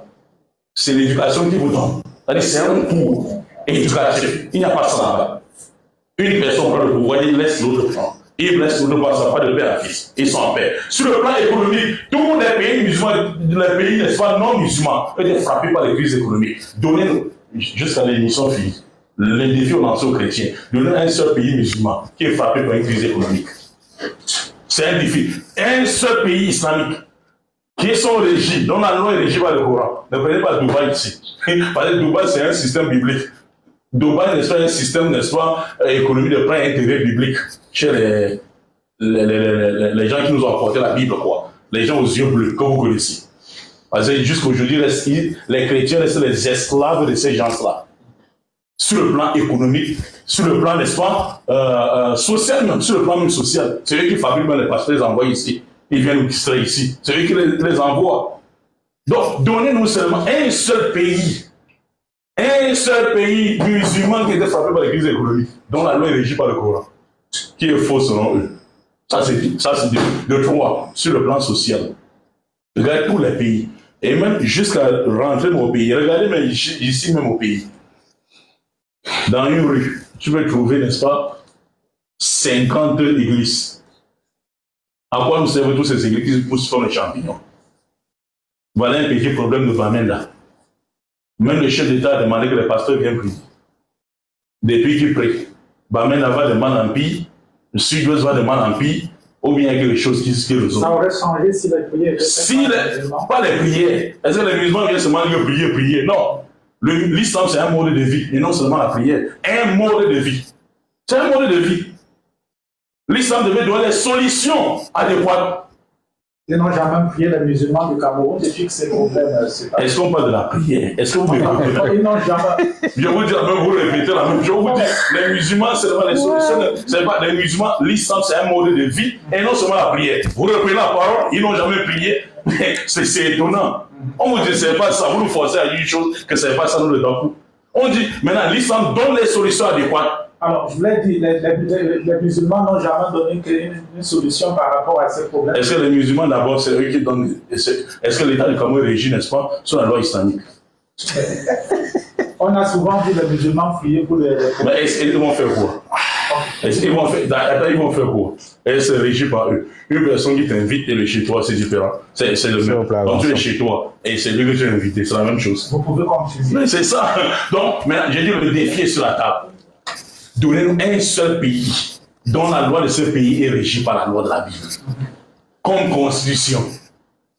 C'est l'éducation qui vous donne. C'est un cours éducatif. Il n'y a pas ça là-bas. Une personne prend le pouvoir, il laisse l'autre prendre. Il laisse l'autre prendre, ça pas de père à fils. Ils sont en paix. Sur le plan économique, tous les pays musulmans, les pays, n'est-ce pas, non musulmans, peuvent être frappés par les crises économiques. Donnez-nous, jusqu'à l'émission finie, le défi au lancé aux chrétiens, donnez un seul pays musulman qui est frappé par une crise économique. C'est un défi. Un seul pays islamique qui sont régis, dont la loi est régie par le Coran. Ne prenez pas Dubaï ici. Parce que Dubaï, c'est un système biblique. Dubaï, n'est-ce pas, un système, n'est-ce pas, économique de plein intérêt biblique chez les gens qui nous ont apporté la Bible, quoi. Les gens aux yeux bleus, que vous connaissez. Parce que jusqu'aujourd'hui, les chrétiens restent les esclaves de ces gens-là. Sur le plan économique, sur le plan, n'est-ce pas, social, même sur le plan même social. C'est eux qui fabriquent les pasteurs, les envoient ici. Ils viennent nous distraire ici. C'est eux qui les envoient. Donc, donnez-nous seulement un seul pays musulman qui était frappé par les crises économiques, dont la loi est régie par le Coran, qui est faux selon eux. Ça, c'est de trois, sur le plan social. Regardez tous les pays. Et même jusqu'à rentrer dans au pays. Regardez même ici même au pays. Dans une rue, tu peux trouver, n'est-ce pas, 50 églises. À quoi nous servent tous ces églises qui poussent comme les champignons? Voilà un petit problème de Bamenda. Même le chef d'État a demandé que les pasteurs viennent prier. Depuis qu'il prie, Bamenda va de mal en pire, le Sud-Ouest va de mal en pire, ou bien il y a quelque chose qui résout. Ça aurait changé si les prières... Pas les prières. Est-ce que les musulmans viennent seulement dire prier? Non. L'islam, c'est un mode de vie, et non seulement la prière. Un mode de vie. C'est un mode de vie. L'islam devait donner les solutions adéquates. Ils n'ont jamais prié les musulmans du Cameroun depuis que ces problèmes. Est-ce qu'on parle de la prière? Est-ce que vous Ils n'ont jamais. Je vous dis, même vous répétez la même chose. Je vous dis, les musulmans, c'est pas les solutions. C'est pas les musulmans, l'islam, c'est un mode de vie et non seulement la prière. Vous reprenez la parole, ils n'ont jamais prié. C'est étonnant. On vous dit, c'est pas ça. Vous nous forcez à dire une chose que c'est pas ça, nous le donnons. On dit, maintenant, l'islam donne les solutions adéquates. Alors, je voulais dire, les musulmans n'ont jamais donné une solution par rapport à ces problèmes. Est-ce que les musulmans, d'abord, c'est eux qui donnent. Est-ce que l'État du Cameroun est régi, n'est-ce pas, sur la loi islamique? On a souvent vu les musulmans prier pour les. Mais est-ce qu'ils vont faire quoi? Est-ce qu'ils vont faire quoi? Et c'est régi par eux. Une personne qui t'invite et le chez toi, c'est différent. C'est le même. Quand tu es chez toi et c'est lui que tu as invité, c'est la même chose. Vous pouvez continuer. Mais c'est ça. Donc, maintenant, j'ai dit le défi est sur la table. Donnez-nous un seul pays dont la loi de ce pays est régie par la loi de la Bible. Comme constitution.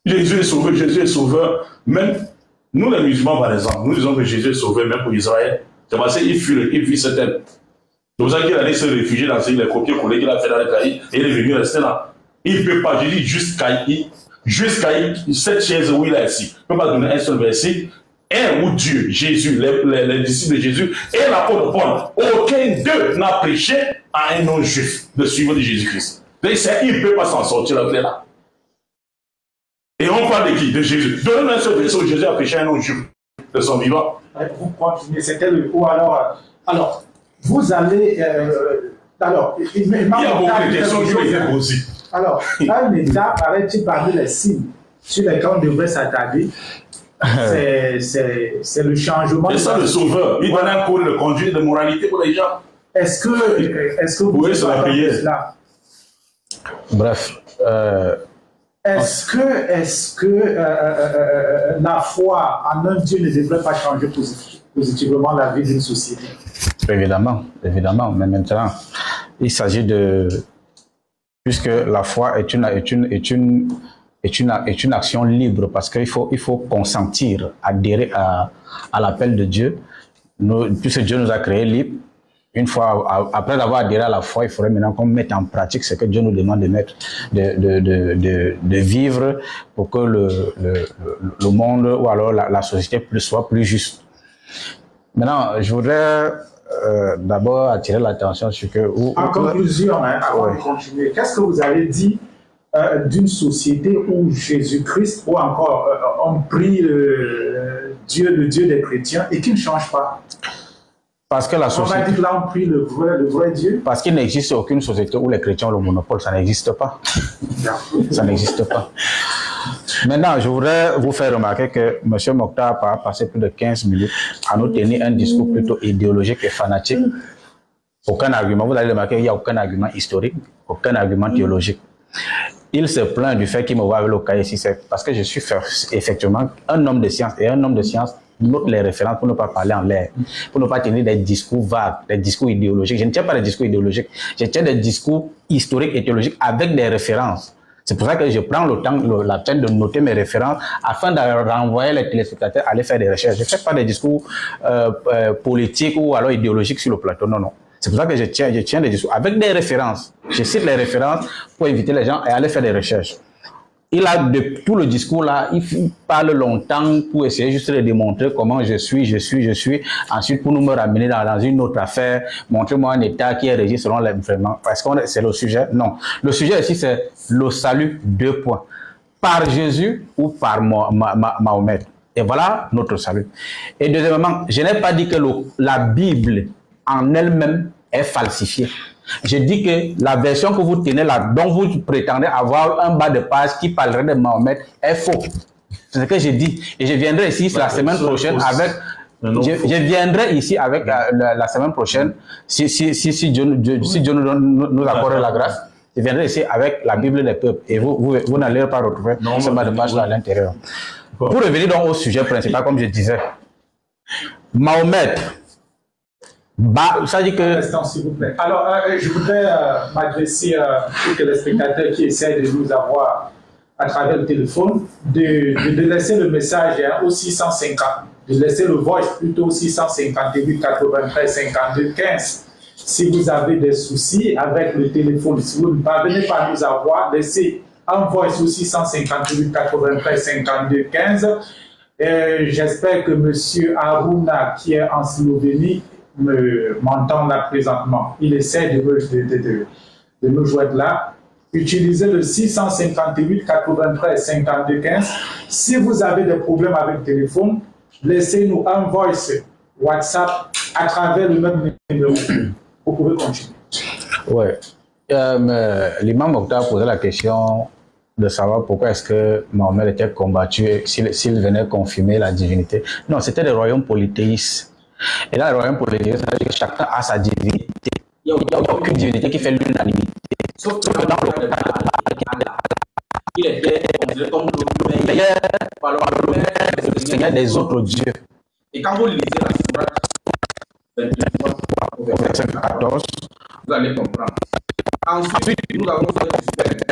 Jésus est sauveur, Jésus est sauveur. Même nous les musulmans, par exemple, nous disons que Jésus est sauveur même pour Israël. C'est parce qu'il fuit cette aide. C'est pour ça qu'il allait se réfugier dans les copier-coller qu'il a fait dans les cahiers et il est venu rester là. Il ne peut pas, je dis jusqu'à cette chaise où il est assis. Il ne peut pas donner un seul verset. Un ou Dieu, Jésus, les disciples de Jésus et l'apôtre Paul, aucun d'eux n'a prêché à un non-juif de suivre de Jésus-Christ. Il ne peut pas s'en sortir là. Et on parle de qui? De Jésus. Donnez-nous un seul verset où Jésus a prêché à un non-juif de son vivant. Vous continuez, c'était le coup. Alors, vous allez. Il y a beaucoup de questions qui ont été posées. Alors, un État arrête-t-il parmi les signes sur lesquels on devrait s'attarder? C'est le changement. C'est ça le sauveur. Il donne un code de conduite, de moralité pour les gens. Est-ce que vous pouvez se la payer? Bref. Est-ce que la foi en un Dieu ne devrait pas changer positivement la vie d'une société? Évidemment. Mais maintenant, il s'agit de... Puisque la foi est une action libre parce qu'il faut consentir, adhérer à l'appel de Dieu. Puisque Dieu nous a créés libres, une fois, après avoir adhéré à la foi, il faudrait maintenant qu'on mette en pratique ce que Dieu nous demande de mettre, de vivre pour que le monde ou alors la société soit plus juste. Maintenant, je voudrais d'abord attirer l'attention sur que... En conclusion, avant de continuer, qu'est-ce que vous avez dit d'une société où Jésus-Christ ou encore on prie le Dieu des chrétiens et qui ne change pas? Parce que la société... On va dire que là on prie le vrai Dieu. Parce qu'il n'existe aucune société où les chrétiens ont le monopole, ça n'existe pas. Ça n'existe pas. Maintenant, je voudrais vous faire remarquer que M. Mokhtar a passé plus de 15 minutes à nous tenir un discours plutôt idéologique et fanatique. Aucun argument. Vous allez remarquer qu'il n'y a aucun argument historique, aucun argument théologique. Il se plaint du fait qu'il me voit avec le cas ici, c'est parce que je suis effectivement un homme de science et un homme de science note les références pour ne pas parler en l'air, pour ne pas tenir des discours vagues, des discours idéologiques. Je ne tiens pas des discours idéologiques, je tiens des discours historiques et théologiques avec des références. C'est pour ça que je prends le temps, la peine de noter mes références afin de renvoyer les téléspectateurs à aller faire des recherches. Je ne fais pas des discours politiques ou alors idéologiques sur le plateau, non. C'est pour ça que je tiens des discours avec des références. Je cite les références pour inviter les gens à aller faire des recherches. Il a de tout le discours là, il parle longtemps pour essayer juste de démontrer comment je suis. Ensuite, pour nous me ramener dans une autre affaire, montrez-moi un État qui est régi selon les vraiment. Est-ce que c'est le sujet? Non. Le sujet ici, c'est le salut, 2 points. Par Jésus ou par Mahomet. Et voilà notre salut. Et deuxièmement, je n'ai pas dit que la Bible en elle-même est falsifiée. Je dis que la version que vous tenez là, dont vous prétendez avoir un bas de page qui parlerait de Mahomet, est faux. C'est ce que j'ai dit. Et je viendrai ici la semaine prochaine avec... Je viendrai ici avec la semaine prochaine, si Dieu nous accorde la grâce, je viendrai ici avec la Bible des peuples. Et vous n'allez pas retrouver ce bas de page là à l'intérieur. Pour revenir donc au sujet principal, comme je disais, Mahomet... ça dit que... S'il vous plaît. Alors, je voudrais m'adresser aux téléspectateurs qui essaient de nous avoir à travers le téléphone, de laisser le message au 650, de laisser le voice plutôt au 658 93 52 15. Si vous avez des soucis avec le téléphone, si vous ne parvenez pas à nous avoir, laissez envoie au 658 93 52 15. J'espère que M. Aruna, qui est en Slovénie, m'entend là présentement. Il essaie de nous joindre là. Utilisez le 658 93 52 15. Si vous avez des problèmes avec le téléphone, laissez-nous un voice WhatsApp à travers le même numéro. Vous pouvez continuer. Oui. L'imam Mokhtar posait la question de savoir pourquoi est-ce que Mahomet était combattu s'il venait confirmer la divinité. Non, c'était des royaumes polythéistes. Et dans les royaumes polythéistes, ça veut dire que chacun a sa divinité. Il n'y a aucune divinité qui fait l'unanimité. Sauf que dans le cas de il était considéré comme le meilleur, le Seigneur des autres dieux. Et quand vous lisez la sourate 23, verset 14, vous allez comprendre. Ensuite, nous avons fait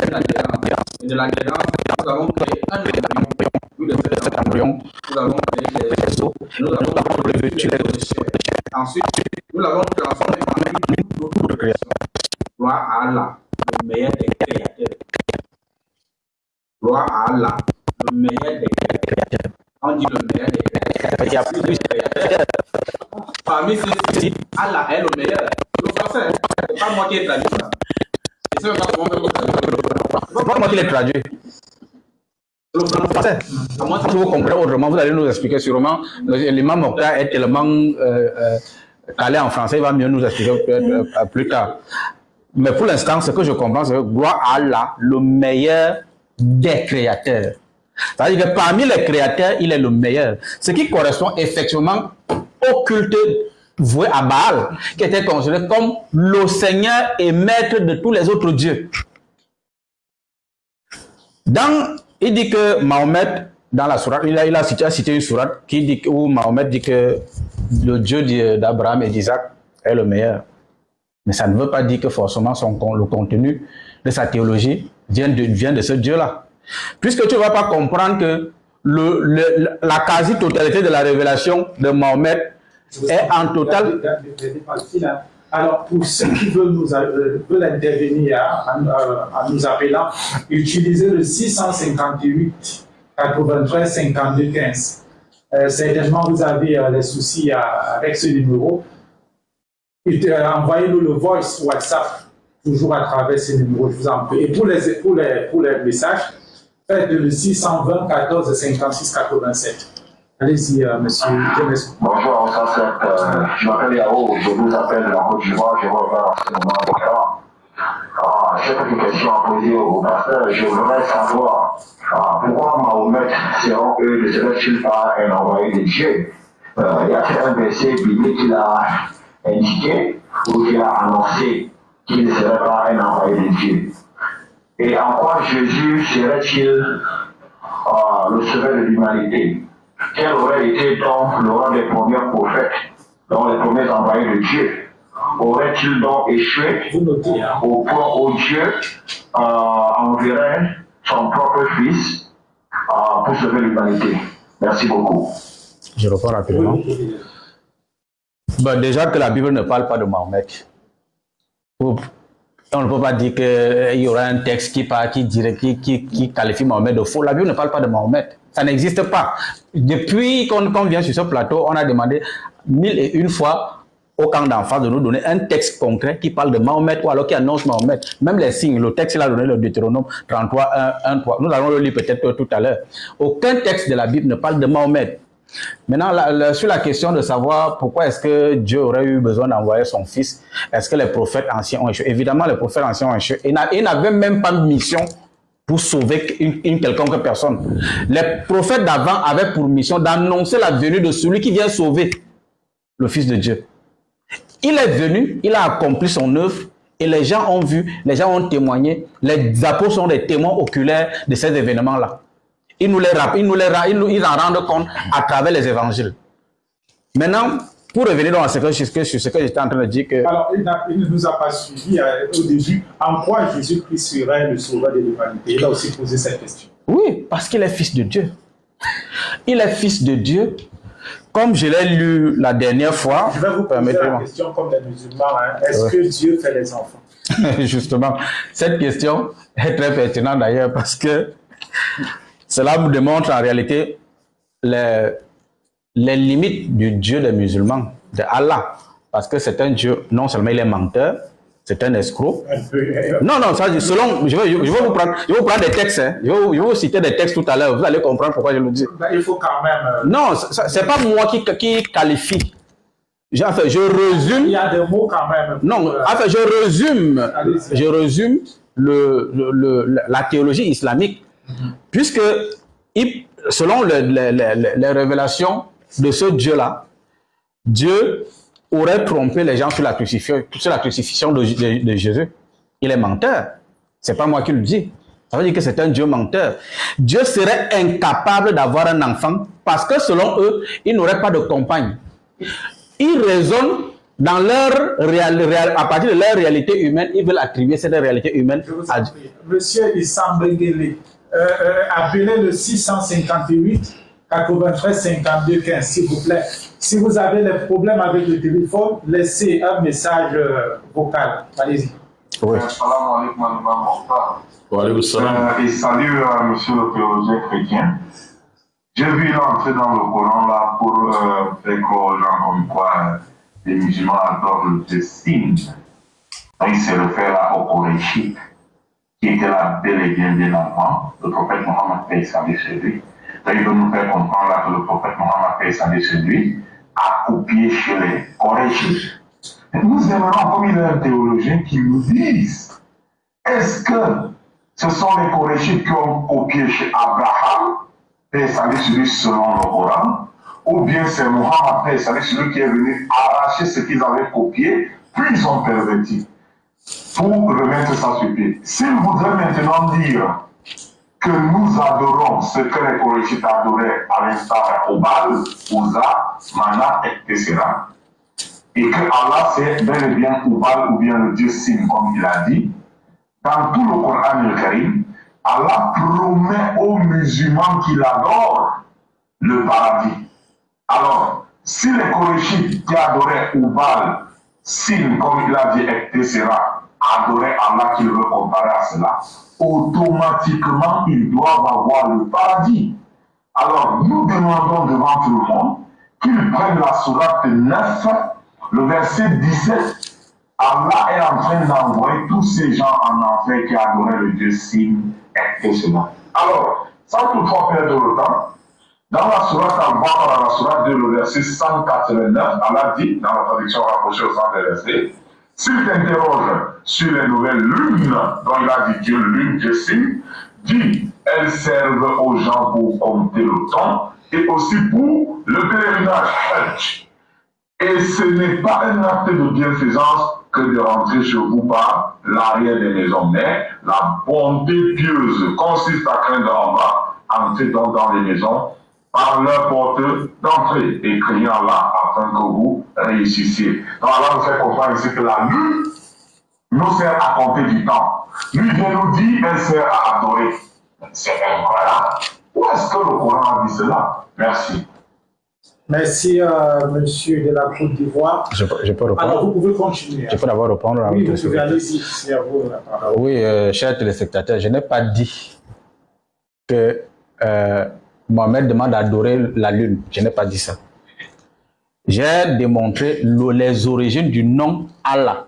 une adhérence. Et de l'adhérence, nous avons créé un embryon. Nous de cet embryon, nous avons créé des vaisseaux. Nous avons revêtu les déchets. Ensuite, nous l'avons transformé en une autre création. Gloire à Allah, le meilleur des créateurs. Gloire à Allah, le meilleur des créateurs. On dit le meilleur des créateurs. Il y a plusieurs créateurs. Parmi ceux-ci, Allah est le meilleur. Le français, c'est pas moi qui ai traduit ça. C'est pas moi qui l'ai traduit. Le français. Si vous comprenez autrement, vous allez nous expliquer sûrement. L'imam Mokhtar est tellement calé en français, il va mieux nous expliquer plus tard. Mais pour l'instant, ce que je comprends, c'est que gloire à Allah, le meilleur des créateurs. C'est-à-dire que parmi les créateurs, il est le meilleur. Ce qui correspond effectivement au culte voué à Baal, qui était considéré comme le Seigneur et maître de tous les autres dieux. Il dit que Mahomet, dans la sourate, il a cité une sourate où Mahomet dit que le Dieu d'Abraham et d'Isaac est le meilleur. Mais ça ne veut pas dire que forcément le contenu de sa théologie vient de ce Dieu-là. Puisque tu ne vas pas comprendre que la quasi-totalité de la révélation de Mahomet est en total. Alors, pour ceux qui veulent intervenir en nous appelant, utilisez le 658 93 52 15. Certainement, vous avez des soucis avec ce numéro. Envoyez-nous le voice WhatsApp, toujours à travers ce numéro, je vous en prie. Et pour les messages, faites le 620 14 56 87. Allez-y, monsieur. Bonjour, je m'appelle Yao, je vous appelle de la Côte d'Ivoire, je reviens en ce moment d'accord. J'ai quelques questions à poser au pasteur. Je voudrais savoir pourquoi Mahomet ne serait-il pas un envoyé de Dieu? Y a-t-il un verset biblique qu'il a indiqué ou qu'il a annoncé qu'il ne serait pas un envoyé de Dieu? Et en quoi Jésus serait-il le sauveur de l'humanité? Quel aurait été donc le rang des premiers prophètes, donc les premiers envoyés de Dieu? Aurait-il donc échoué au point où Dieu enverrait son propre fils pour sauver l'humanité? Merci beaucoup. Je reprends rapidement. Déjà que la Bible ne parle pas de Mahomet. On ne peut pas dire qu'il y aura un texte qui qualifie Mahomet de faux. La Bible ne parle pas de Mahomet. Ça n'existe pas. Depuis qu'on vient sur ce plateau, on a demandé 1001 fois au camp d'enfants de nous donner un texte concret qui parle de Mahomet ou alors qui annonce Mahomet. Même les signes, le texte il a donné le Deutéronome 33, 1, 3. Nous allons le lire peut-être tout à l'heure. Aucun texte de la Bible ne parle de Mahomet. Maintenant, sur la question de savoir pourquoi est-ce que Dieu aurait eu besoin d'envoyer son fils, est-ce que les prophètes anciens ont échoué? Évidemment, les prophètes anciens ont échoué. Ils n'avaient même pas de mission pour sauver une quelconque personne. Les prophètes d'avant avaient pour mission d'annoncer la venue de celui qui vient sauver le Fils de Dieu. Il est venu, il a accompli son œuvre et les gens ont vu, les gens ont témoigné. Les apôtres sont des témoins oculaires de ces événements-là. Ils en rendent compte à travers les évangiles. Maintenant, pour revenir dans ce que j'étais en train de dire que... Alors, il ne nous a pas suivi au début. En quoi Jésus-Christ serait le sauveur de l'humanité? Il a aussi posé cette question. Oui, parce qu'il est fils de Dieu. Il est fils de Dieu. comme je l'ai lu la dernière fois... Je vais vous poser la question comme les musulmans. Hein. Est-ce que Dieu fait les enfants? Justement, cette question est très pertinente d'ailleurs parce que cela nous démontre en réalité les limites du Dieu des musulmans, de Allah. Parce que c'est un Dieu, non seulement il est menteur, c'est un escroc. Non, non, ça, selon, je vais vous prendre des textes. Hein. Je vais vous citer des textes tout à l'heure. Vous allez comprendre pourquoi je le dis. Il faut quand même... Non, c'est pas moi qui qualifie. Enfin, je résume... Il y a des mots quand même. Non, enfin, je résume la théologie islamique. Puisque, selon les révélations de ce Dieu-là, Dieu aurait trompé les gens sur la crucifixion de Jésus. Il est menteur. C'est pas moi qui le dis. Ça veut dire que c'est un Dieu menteur. Dieu serait incapable d'avoir un enfant parce que selon eux, il n'aurait pas de compagne. Ils raisonnent dans à partir de leur réalité humaine, ils veulent attribuer cette réalité humaine à Dieu. Monsieur Issam Benguele, appelez le 658 93 52 15, s'il vous plaît. Si vous avez des problèmes avec le téléphone, laissez un message vocal. Allez-y. Oui. Salam alaikum, Imam Mokhtar. Wa alaykum salam. Et salut monsieur le théologien chrétien. J'ai vu l'entrée dans le Coran là pour faire croire aux gens comme quoi les musulmans adorent le destin. Il se réfère au Koréchite, qui était là bel et bien des enfants. Le prophète Mohammed paix salut chez lui. Là, il veut nous faire comprendre là, que le prophète Mohammed paix salut chez lui a copié chez les Koréchites. Nous aimerons, comme il est un théologien, qui nous dise est-ce que ce sont les Koréchites qui ont copié chez Abraham, paix salut sur lui selon le Coran, ou bien c'est Mohammed paix salut sur lui qui est venu arracher ce qu'ils avaient copié, puis ils ont perverti pour remettre ça sur pied. S'il voudrait maintenant dire que nous adorons ce que les Koréchites adoraient à l'instar Obal, Uza, Mana, etc., et que Allah c'est bel et bien Ubal ou bien le Dieu Sin, comme il a dit, dans tout le Coran le Karim, Allah promet aux musulmans qui l'adorent le paradis. Alors, si les Koréchites qui adoraient Ubal, Sin, comme il a dit, etc., adoraient Allah qui veut comparer à cela, automatiquement ils doivent avoir le paradis. Alors, nous demandons devant tout le monde qu'ils prennent la sourate 9, le verset 17. Allah est en train d'envoyer tous ces gens en enfer qui adoraient le Dieu Sin, etc. Alors, sans toutefois perdre le temps, dans la sourate Al-Baqarah, la sourate 2, le verset 189, Allah dit, dans la traduction rapprochée au centre des versets, s'il t'interroge sur les nouvelles lunes, dont il a dit Dieu, lune, Dieu Sin, dit, elles servent aux gens pour compter le temps et aussi pour le pèlerinage Hajj. Et ce n'est pas un acte de bienfaisance que de rentrer chez vous par l'arrière des maisons, mais la bonté pieuse consiste à craindre en bas, entrer donc dans les maisons, par leur porte d'entrée et criant là afin que vous réussissiez. Donc Allah nous fait comprendre ici que la lune nous sert à compter du temps. Lui vient nous dire elle sert à adorer. C'est incroyable. Où est-ce que le Coran a dit cela? Merci. Merci, monsieur de la Côte d'Ivoire. Je peux répondre. Alors, vous pouvez continuer. Je peux d'abord répondre. Oui, vous pouvez aller ici, c'est à vous la parole. Oui, chers téléspectateurs, je n'ai pas dit que Mohamed demande d'adorer la lune. Je n'ai pas dit ça. J'ai démontré les origines du nom Allah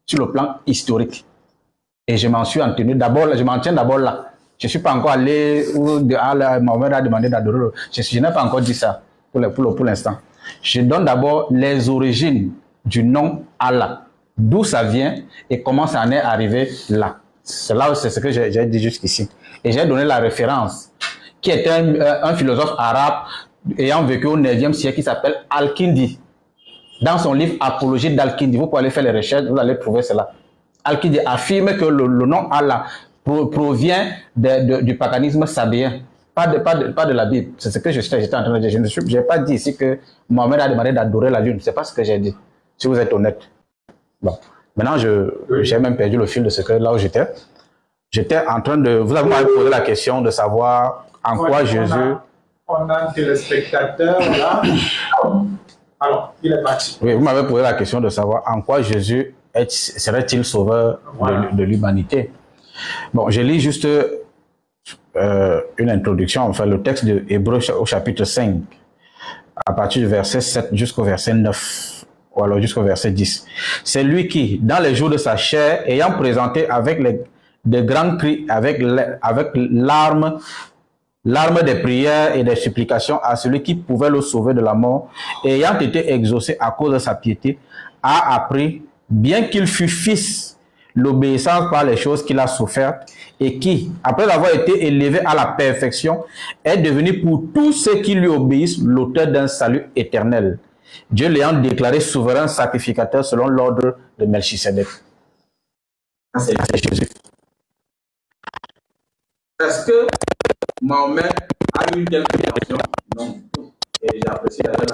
sur le plan historique. Et je m'en suis en tenu d'abord, je m'en tiens d'abord là. Je ne suis pas encore allé où Mohamed a demandé d'adorer. Je n'ai pas encore dit ça pour l'instant. Je donne d'abord les origines du nom Allah. D'où ça vient et comment ça en est arrivé là. C'est ce que j'ai dit jusqu'ici. Et j'ai donné la référence qui était un philosophe arabe ayant vécu au 9e siècle qui s'appelle Al-Kindi. Dans son livre Apologie d'Al-Kindi, vous pouvez aller faire les recherches, vous allez trouver cela. Al-Kindi affirme que le nom Allah provient du paganisme sabéen, pas de la Bible. C'est ce que j'étais en train de dire. Je n'ai pas dit ici que Mohamed a demandé d'adorer la lune. Ce n'est pas ce que j'ai dit, si vous êtes honnête. Bon. Maintenant, j'ai même perdu le fil de ce que là où j'étais. J'étais en train de... Vous avez posé la question de savoir en quoi Jésus On a un téléspectateur là. Alors, il est parti. Oui, vous m'avez posé la question de savoir en quoi Jésus serait-il sauveur de l'humanité. Bon, je lis juste une introduction, enfin le texte de Hébreux au chapitre 5, à partir du verset 7 jusqu'au verset 9, ou alors jusqu'au verset 10. C'est lui qui, dans les jours de sa chair, ayant présenté avec de grands cris, avec l'arme des prières et des supplications à celui qui pouvait le sauver de la mort, et ayant été exaucé à cause de sa piété, a appris, bien qu'il fût fils, l'obéissance par les choses qu'il a souffertes, et qui, après avoir été élevé à la perfection, est devenu pour tous ceux qui lui obéissent l'auteur d'un salut éternel. Dieu l'ayant déclaré souverain sacrificateur selon l'ordre de Melchisedec. C'est Jésus. Est-ce que Mahomet a eu une telle prédiction? Non. Et j'apprécie d'ailleurs la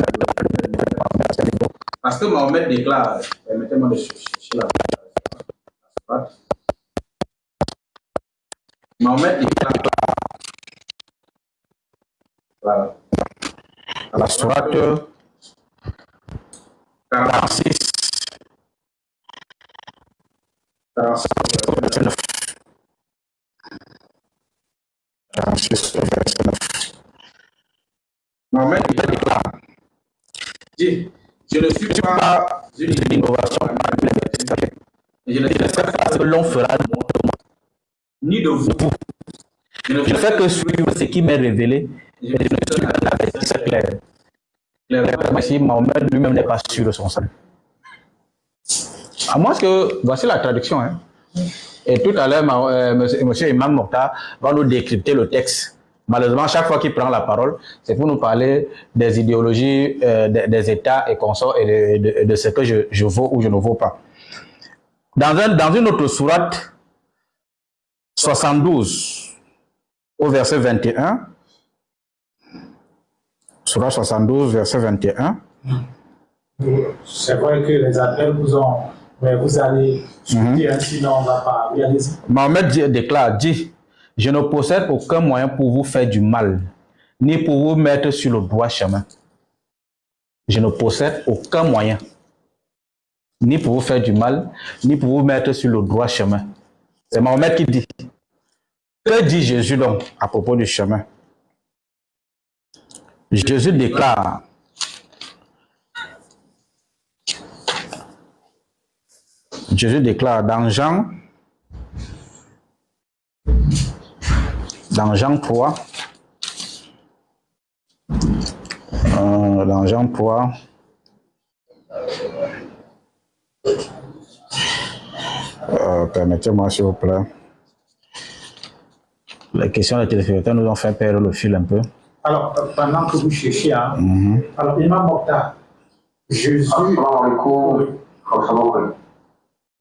vidéo. Parce que Mahomet déclare, permettez-moi de chercher la phrase. Mahomet déclare. Voilà. La sourate 46. 46, verset 9. 46, verset 9. Mahomet déclare. Dit, je ne suis pas une innovation. Je ne sais pas ce que l'on fera ni de vous. Je ne fais que suivre ce qui m'est révélé. Et je ne suis pas c'est clair. Si Mahomet lui-même n'est pas sûr de son salut. À moins que, voici la traduction. Hein. Et tout à l'heure, monsieur Imam Mokhtar va nous décrypter le texte. Malheureusement, chaque fois qu'il prend la parole, c'est pour nous parler des idéologies, des États et consorts et de ce que je vaux ou je ne vaux pas. Dans une autre sourate, 72, au verset 21, sourate 72, verset 21. C'est vrai que les appels vous ont... Mais vous allez dire, sinon on ne va pas réaliser. Mahomet déclare, dit, je ne possède aucun moyen pour vous faire du mal, ni pour vous mettre sur le droit chemin. Je ne possède aucun moyen, ni pour vous faire du mal, ni pour vous mettre sur le droit chemin. C'est Mahomet qui dit. Que dit Jésus donc à propos du chemin? Jésus déclare, dans Jean 3, dans Jean 3, permettez-moi s'il vous plaît. Les questions des téléspectateurs nous ont fait perdre le fil un peu. Alors, pendant que vous cherchez, hein, alors Imam Mokhtar, Jésus...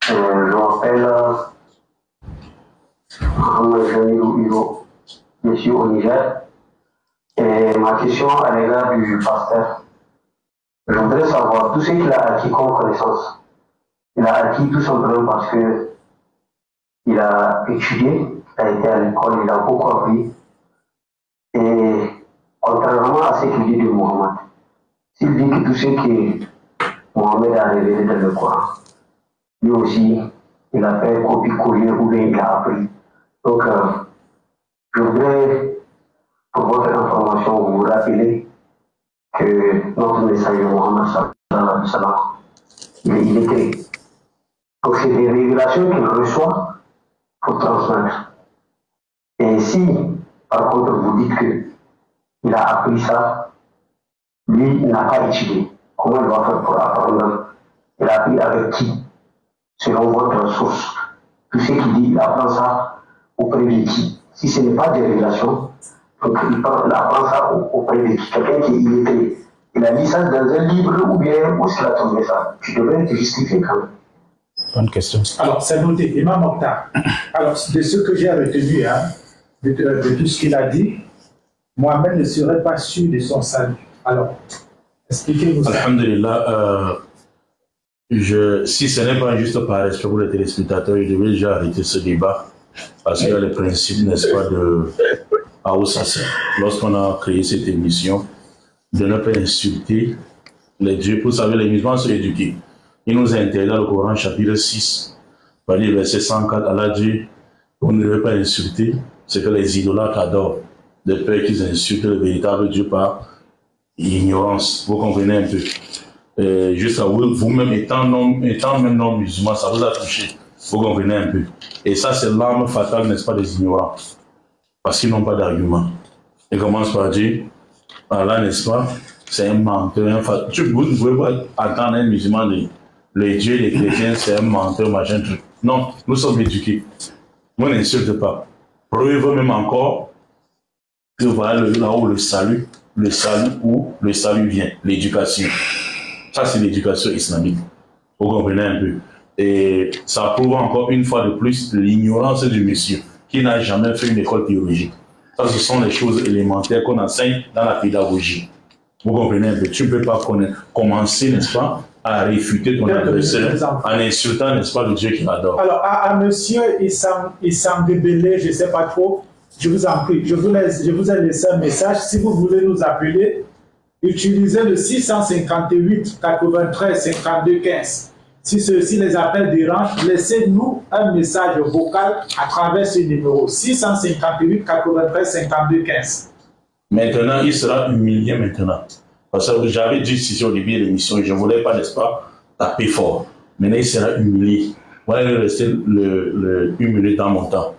Je m'appelle je suis au Niger. Et ma question à l'égard du pasteur, je voudrais savoir tout ce qu'il a acquis comme connaissance. Il a acquis tout simplement parce que il a étudié, il a été à l'école, il a beaucoup appris. Et contrairement à ce qu'il dit de Mohammed, s'il dit que tout ce que Mohammed a révélé dans le Coran, lui aussi, il a fait copie-coller ou bien il a appris. Donc, je voudrais, pour votre information, vous rappeler que notre messager Mohammed sallallahu alayhi wa sallam, il écrit. Donc, c'est des révélations qu'il reçoit pour transmettre. Et si, par contre, vous dites qu'il a appris ça, lui, il n'a pas étudié. Comment il va faire pour apprendre? Il a appris avec qui? Selon votre source. Tout ce qu'il dit, il apprend ça auprès de qui? Si ce n'est pas des révélations, donc il apprend ça auprès de qui? Quelqu'un il a lu ça dans un livre ou bien où est-ce qu'il a tombé ça? Tu devrais te justifier quand même. Bonne question. Alors, c'est noté, Imam Mokhtar. Alors, de ce que j'ai retenu, hein, de tout ce qu'il a dit, Mohamed ne serait pas sûr de son salut. Alors, expliquez-vous ça. Alhamdulillah, si ce n'est pas juste par respect pour les téléspectateurs, je devrais déjà arrêter ce débat parce qu'il y a les principes, n'est-ce pas, à Ossassa, lorsqu'on a créé cette émission, de ne pas insulter les dieux. Vous savez, les musulmans sont éduqués. Il nous a interdit dans le Coran, chapitre 6, par le verset 104, Allah dit, on ne veut pas insulter ce que les idolâtres adorent, de peur qu'ils insultent le véritable Dieu par ignorance. Vous comprenez un peu. Juste à vous-même, étant même non musulman, ça vous a touché. Vous comprenez un peu. Et ça, c'est l'arme fatale, n'est-ce pas, des ignorants. Parce qu'ils n'ont pas d'argument. Ils commencent par dire, Allah, n'est-ce pas, c'est un menteur. Vous ne pouvez pas entendre un musulman dire, les dieux, les chrétiens, c'est un menteur, machin, truc. Non, nous sommes éduqués. Moi, n'insulte pas. Prouvez-vous même encore que voilà là où le salut où le salut vient, l'éducation. Ça, c'est l'éducation islamique. Vous comprenez un peu. Et ça prouve encore une fois de plus l'ignorance du monsieur qui n'a jamais fait une école théologique. Ça, ce sont les choses élémentaires qu'on enseigne dans la pédagogie. Vous comprenez un peu. Tu ne peux pas commencer, n'est-ce pas, à réfuter ton adversaire en insultant, n'est-ce pas, le Dieu qui l'adore. Alors, à monsieur Issam Debélé, je ne sais pas trop, je vous en prie, je vous ai laissé un message. Si vous voulez nous appeler, utilisez le 658 93 52 15. Si ceux-ci les appels dérangent, laissez-nous un message vocal à travers ce numéro 658 93 52 15. Maintenant, il sera humilié maintenant. Parce que j'avais dit ici au début de l'émission, je ne voulais pas, n'est-ce pas, taper fort. Maintenant, il sera humilié. Voilà, il rester humilié dans mon temps.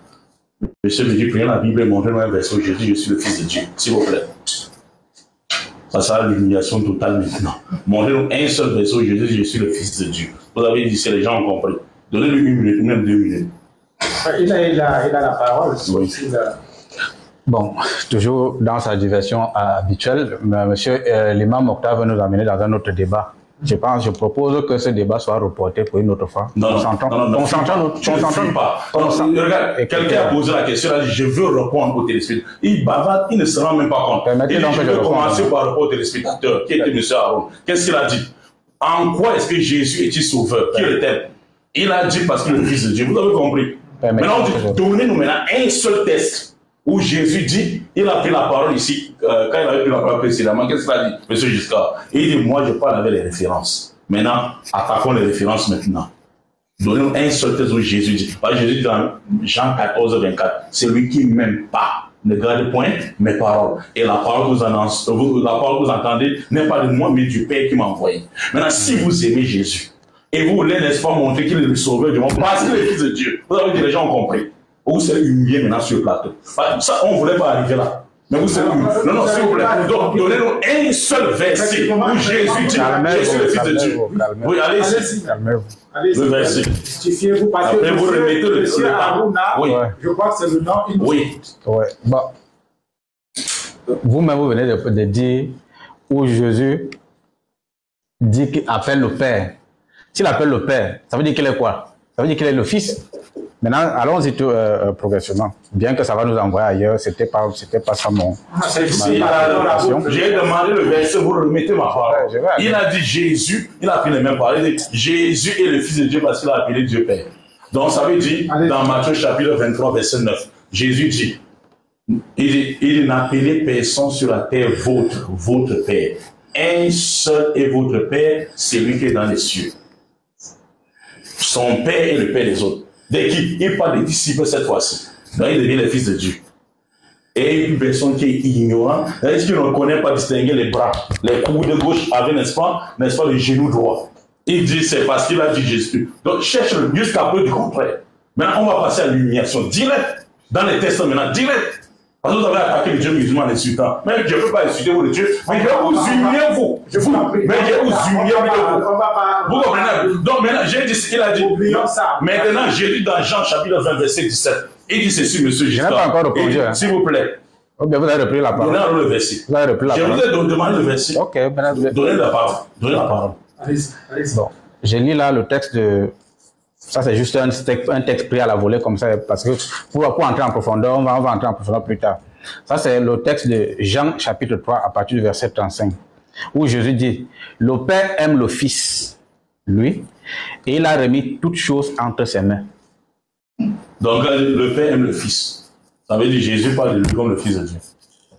Monsieur me dit, prenez la Bible et montrez-moi un verset où je dis, je suis le Fils de Dieu, s'il vous plaît. Ça sera l'humiliation totale maintenant. Montrez-nous un seul verset où je dis, je suis le Fils de Dieu. Vous avez dit, c'est les gens ont compris. Donnez-lui 1 minute, même 2 minutes. Il a la parole. Oui. Bon, toujours dans sa diversion habituelle, monsieur l'imam Mokhtar veut nous amener dans un autre débat. Je propose que ce débat soit reporté pour une autre fois. Non, on s'entend pas. Regarde, quelqu'un a posé la question, là, je veux répondre au téléspectateur. Il bavarde, il ne se rend même pas compte. Il dit, je veux commencer par répondre au téléspectateur, qui était M. Aaron. Qu'est-ce qu'il a dit? En quoi est-ce que Jésus est-il sauveur? Qui est-il? Il a dit parce qu'il est le Fils de Dieu. Vous avez compris? Maintenant, donnez-nous maintenant un seul test où Jésus dit, il a pris la parole ici, quand il avait pris la parole précédemment, qu'est-ce qu'il a dit, M. Giscard? Il dit, moi, je parle avec les références. Maintenant, attaquons les références maintenant. Donnez-nous un seul test où Jésus dit. Jésus dit dans Jean 14, 24, c'est lui qui ne m'aime pas. Ne garde point mes paroles. Et la parole que vous entendez n'est pas de moi, mais du Père qui m'a envoyé. Maintenant, si vous aimez Jésus, et vous voulez, n'est-ce pas, montrer qu'il est le sauveur du monde, parce qu'il est le Fils de Dieu, vous avez dit, les gens ont compris. Vous serez humilié maintenant sur le plateau. Ça, on ne voulait pas arriver là. Mais vous serez humilié. Non, s'il vous plaît. Donc, donnez-nous un seul verset où Jésus dit, je suis le Fils de Dieu. Oui, allez-y. Le verset. Justifiez-vous parce que après, vous remettez le Aruna, oui. Je crois que c'est le nom. Oui. Ouais. Bon. Vous-même, vous venez de dire où Jésus dit qu'il appelle le Père. S'il appelle le Père, ça veut dire qu'il est quoi? Ça veut dire qu'il est le Fils. Maintenant, allons-y tout progressivement. Bien que ça va nous envoyer ailleurs, c'était pas ça mon. J'ai demandé le verset, vous remettez ma parole. Il a dit Jésus, il a pris les mêmes paroles. Il dit Jésus est le Fils de Dieu parce qu'il a appelé Dieu Père. Donc ça veut dire, dans Matthieu chapitre 23, verset 9, Jésus dit, il n'appelait personne sur la terre votre Père. Un seul est votre Père, c'est lui qui est dans les cieux. Son Père est le Père des autres. Dès qu'il parle des disciples cette fois-ci, donc il devient le Fils de Dieu. Et une personne qui est ignorante, c'est-à-dire qui ne connaît pas distinguer les bras, les coudes de gauche avec, n'est-ce pas, le genou droit. Il dit c'est parce qu'il a dit Jésus. Donc cherche jusqu'à peu du contraire. Maintenant, on va passer à l'humiliation directe. Dans les textes maintenant, direct. Parce que vous avez attaqué le Dieu musulman en insultant. Mais je ne peux pas insulter le Dieu. Mais je vais vous humilier, vous. Mais je vais vous humilier, vous. Vous comprenez? Donc maintenant, j'ai dit ce qu'il a dit. Maintenant, j'ai lu dans Jean chapitre 20, verset 17. Il dit ceci, monsieur Giscard. Je n'ai pas encore répondu. S'il vous plaît. Ok, vous avez repris la parole. Donnez le verset. Vous avez repris la parole. Je vous ai demandé le verset. Ok, maintenant vous avez... Donnez la parole. Donnez la parole. Allez-y. Bon, j'ai lu là le texte de... Ça, c'est juste un texte pris à la volée comme ça, parce que pour entrer en profondeur, on va entrer en profondeur plus tard. Ça, c'est le texte de Jean, chapitre 3, à partir du verset 35, où Jésus dit, « Le Père aime le Fils, lui, et il a remis toutes choses entre ses mains. » Donc, le Père aime le Fils. Ça veut dire Jésus parle de lui comme le Fils de Dieu.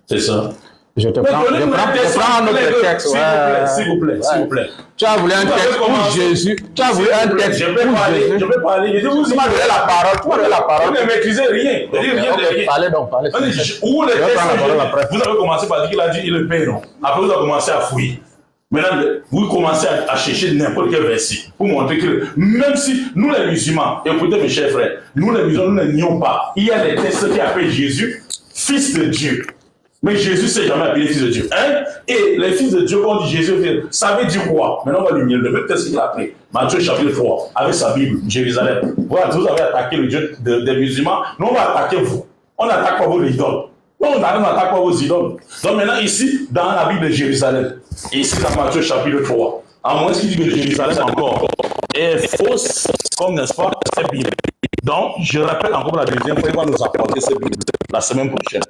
C'est ça. Je prends un autre texte. S'il vous plaît. Tu as voulu un texte pour Jésus. Tu as voulu un texte pour Jésus. Je vais parler. Tu m'as donné la parole. Tu m'as donné la parole. Vous ne maîtrisez rien. Parlez donc. Vous avez commencé par dire qu'il a dit il est père, non? Après, vous avez commencé à fouiller. Maintenant, vous commencez à chercher n'importe quel verset pour montrer que même si nous les musulmans, écoutez mes chers frères, nous les musulmans, nous ne nions pas. Il y a des textes qui appellent Jésus Fils de Dieu. Mais Jésus ne s'est jamais appelé Fils de Dieu. Hein? Et les fils de Dieu, quand on dit Jésus, ça veut dire quoi? Maintenant, on va lui dire le même texte qu'il a appelé. Matthieu chapitre 3, avec sa Bible, Jérusalem. Voilà, vous avez attaqué le Dieu des musulmans. Nous, on va attaquer vous. On n'attaque pas vos idoles. On n'attaque pas vos idoles. Donc maintenant, ici, dans la Bible de Jérusalem, ici dans Matthieu chapitre 3, à moins qu'il dit que Jérusalem encore est fausse, comme n'est-ce pas, cette Bible. Donc, je rappelle encore la deuxième fois, il va nous apporter cette Bible la semaine prochaine.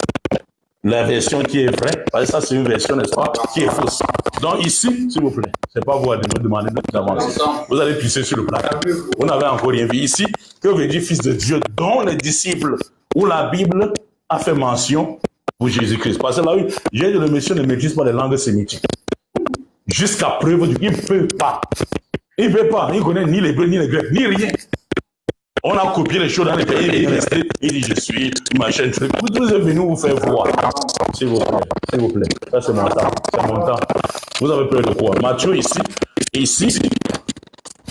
La version qui est vraie, parce que ça c'est une version, n'est-ce pas, qui est fausse. Donc ici, s'il vous plaît, c'est pas vous à me demander d'avancer. Vous allez pisser sur le plateau. Vous n'avez encore rien vu ici. Que veut dire Fils de Dieu, dont les disciples, où la Bible a fait mention pour Jésus-Christ. Parce que là, oui, le monsieur ne maîtrise pas les langues sémitiques. Jusqu'à preuve du qu'il ne peut pas. Il ne peut pas. Il ne connaît ni l'hébreu, ni le grec, ni rien. On a copié les choses dans les pays, il est resté, il dit je suis, machin, truc. Vous êtes venus vous faire voir. S'il vous plaît. Ça c'est mon temps. Vous avez peur de quoi? Matthieu ici,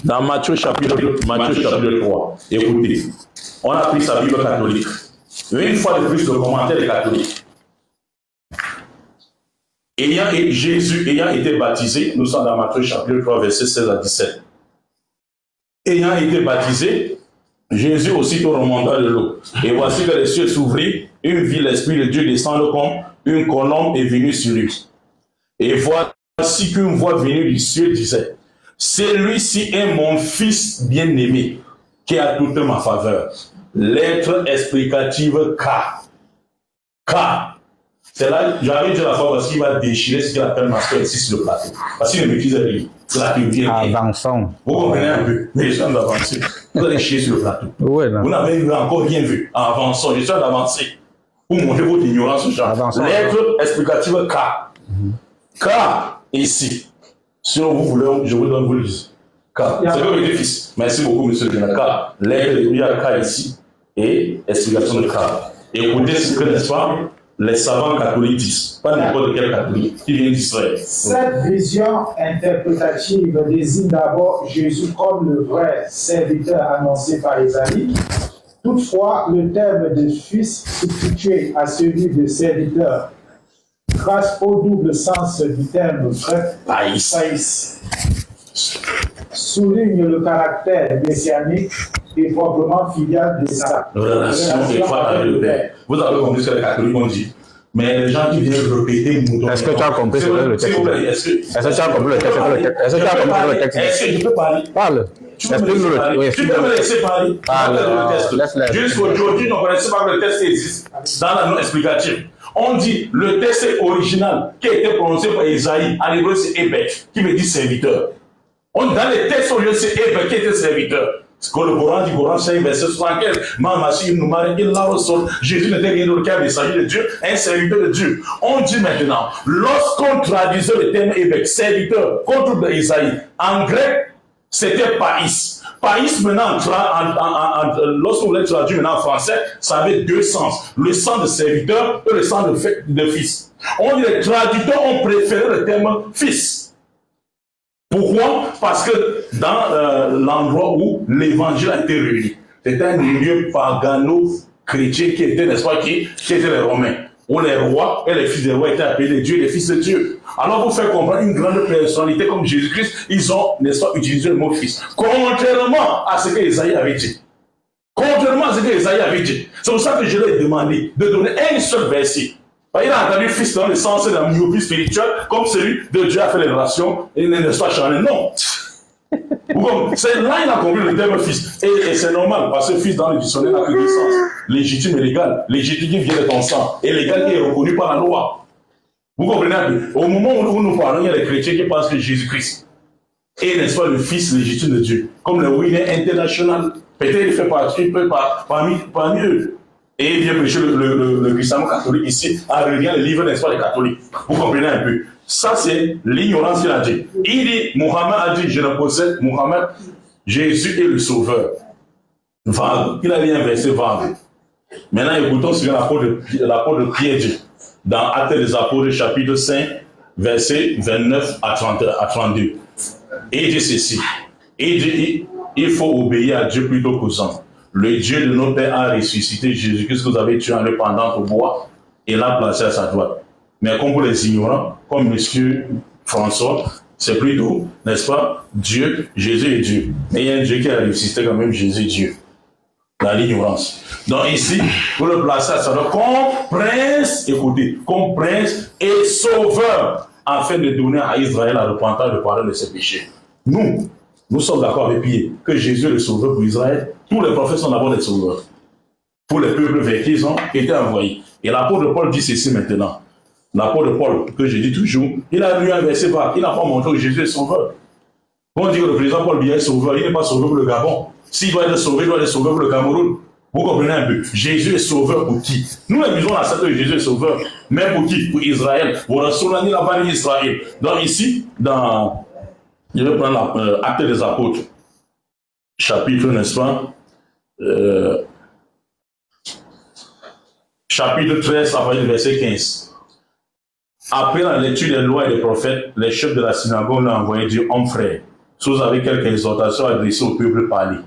dans Matthieu chapitre 3, écoutez, on a pris sa Bible catholique. Une fois de plus, le commentaire des catholiques. Jésus ayant été baptisé, nous sommes dans Matthieu chapitre 3, versets 16 à 17. Ayant été baptisé, Jésus aussitôt remonta de l'eau. Et voici que les cieux s'ouvrirent, vit l'Esprit de Dieu descendre comme une colombe est venue sur lui. Et voici qu'une voix venue du ciel disait, celui-ci est mon fils bien-aimé, qui a toute ma faveur. Lettre explicative K. C'est là, j'avais dit la fois parce qu'il va déchirer ce qu'il appelle master ici sur le plateau. Parce qu'il ne maîtrise rien. C'est là qu'il vient. Avançons. Vous comprenez un peu, mais je suis en train d'avancer. Vous allez chier sur le plateau. Ouais, vous n'avez encore rien vu. Avançons, je suis en train d'avancer. Pour montrer votre ignorance, genre. Lettre explicative K. K, ici. Sinon, vous voulez, je vous donne vos listes. K. C'est comme le fils. Merci beaucoup, monsieur le K. Lettre, il y a K ici. Et explication de K. Écoutez ce que, n'est-ce pas, les savants catholiques disent, pas n'importe quel catholique qui vient d'Israël. Cette vision interprétative désigne d'abord Jésus comme le vrai serviteur annoncé par Isaïe. Toutefois, le terme de fils substitué à celui de serviteur, grâce au double sens du terme grec païs, souligne le caractère messianique et proprement filial de sa relation avec le Père. Vous avez compris ce que les catholiques ont dit. Mais les gens qui viennent répéter mouton. Est-ce que tu as compris ce que le texte dit? Est-ce que tu as compris le texte? Est-ce que tu as compris le texte? Est-ce que je peux parler? Parle. Tu peux me laisser parler. Jusqu'aujourd'hui, nous ne connaissons pas que le texte existe dans la non-explicative. On dit le texte original qui a été prononcé par Isaïe, en hébreu c'est Ebek, qui veut dire serviteur. Dans les textes originaux c'est Ebek qui était serviteur. Le Coran dit, Coran 5, verset 75, Jésus n'était rien d'autre qu'un messager de Dieu, un serviteur de Dieu. On dit maintenant, lorsqu'on traduisait le terme évêque, serviteur, contre Isaïe, en grec, c'était païs. Païs, maintenant, lorsqu'on voulait traduire maintenant en français, ça avait deux sens. Le sens de serviteur et le sens de fils. On dit, les traducteurs ont préféré le terme fils. Pourquoi? Parce que dans l'endroit où l'évangile a été réuni, c'était un lieu pagano-chrétien qui était, n'est-ce pas, qui étaient les Romains, où les rois et les fils des rois étaient appelés Dieu, les fils de Dieu. Alors, pour faire comprendre une grande personnalité comme Jésus-Christ, ils ont, n'est-ce pas, utilisé le mot fils. Contrairement à ce que Isaïe avait dit. Contrairement à ce que Isaïe avait dit. C'est pour ça que je lui ai demandé de donner un seul verset. Il a entendu fils dans le sens de la myopie spirituelle, comme celui de Dieu a fait les relations, et ne soit charnel. Non. C'est là il a compris le terme fils. Et c'est normal, parce que fils dans le dictionnaire n'a que deux sens. Légitime et légal. Légitime qui vient de ton sang. Et légal qui est reconnu par la loi. Vous comprenez un peu? Au moment où nous parlons, il y a des chrétiens qui pensent que Jésus-Christ est, n'est-ce pas, le fils légitime de Dieu. Comme le winner international. Peut-être il fait partie parmi eux. et il vient prêcher le christianisme catholique ici, en reliant les livres, n'est-ce pas, des catholiques. Vous comprenez un peu. Ça, c'est l'ignorance qu'il a dit. Il dit, Mohammed a dit, je ne possède, Mohammed, Jésus est le sauveur. Vague. Il a dit un verset vague. Maintenant, écoutons ce que l'apôtre Pierre dit dans Actes des Apôtres, chapitre 5, versets 29 à 32. Et il dit ceci. Il dit, il faut obéir à Dieu plutôt qu'aux hommes. Le Dieu de nos pères a ressuscité Jésus-Christ que vous avez tué en le pendant au bois et l'a placé à sa droite. Mais comme pour les ignorants, comme M. François, c'est plutôt, n'est-ce pas, Dieu, Jésus est Dieu. Mais il y a un Dieu qui a ressuscité quand même Jésus Dieu. Dans l'ignorance. Donc ici, pour le placer à sa droite, comme prince, écoutez, comme prince et sauveur, afin de donner à Israël la repentance de pardon de ses péchés. Nous sommes d'accord avec Pierre que Jésus est le sauveur pour Israël. Tous les prophètes sont d'abord des sauveurs. Pour les peuples vers qui ils ont été envoyés. Et l'apôtre Paul dit ceci maintenant. L'apôtre Paul, que je dis toujours, il a lu un verset vague. Il n'a pas montré que Jésus est sauveur. On dit que le président Paul Biya est sauveur. Il n'est pas sauveur pour le Gabon. S'il doit être sauvé, il doit être sauveur pour le Cameroun. Vous comprenez un peu. Jésus est sauveur pour qui? Nous, les musulmans, on accepte que Jésus est sauveur. Mais pour qui? Pour Israël. Pour Rasoulani, la banni Israël. Donc ici, dans... Je vais prendre l'acte des apôtres. Chapitre, n'est-ce pas? Chapitre 13, à partir du verset 15. Après la lecture des lois et des prophètes, les chefs de la synagogue l'ont envoyé dire, homme frère, si vous avez quelque exhortation adressée au peuple, parlez.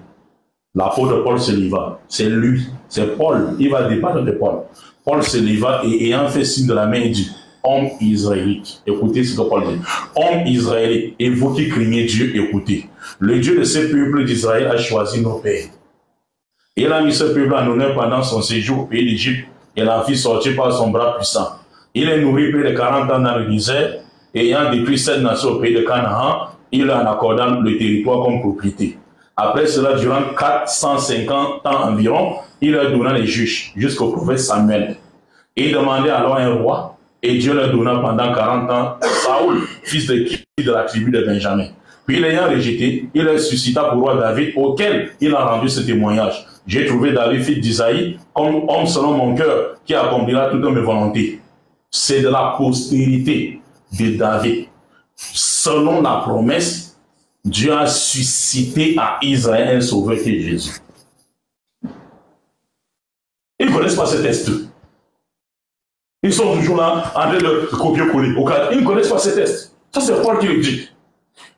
L'apôtre Paul se leva. C'est lui, c'est Paul. Il va débattre de Paul. Paul se leva et ayant fait signe de la main, il dit, homme israélite. Écoutez ce que Paul dit. Homme israélite, et vous qui craignez Dieu, écoutez. Le Dieu de ce peuple d'Israël a choisi nos pères. Il a mis ce peuple en honneur pendant son séjour au pays d'Égypte et l'a fait sortir par son bras puissant. Il est nourri près de 40 ans dans le désert, ayant détruit 7 nations au pays de Canaan, il en accordant le territoire comme propriété. Après cela, durant 450 ans environ, il leur donna les juges jusqu'au prophète Samuel. Il demandait alors un roi, et Dieu leur donna pendant 40 ans Saoul, fils de Kis de la tribu de Benjamin. Puis l'ayant rejeté, il leur suscita pour roi David, auquel il a rendu ce témoignage. J'ai trouvé David, fils d'Isaïe, comme homme selon mon cœur, qui accomplira toutes mes volontés. C'est de la postérité de David. Selon la promesse, Dieu a suscité à Israël un sauveur qui est Jésus. Ils ne connaissent pas ce texte. Ils sont toujours là en train de copier-coller. Ils ne connaissent pas ce texte. Ça, c'est Paul qui le dit.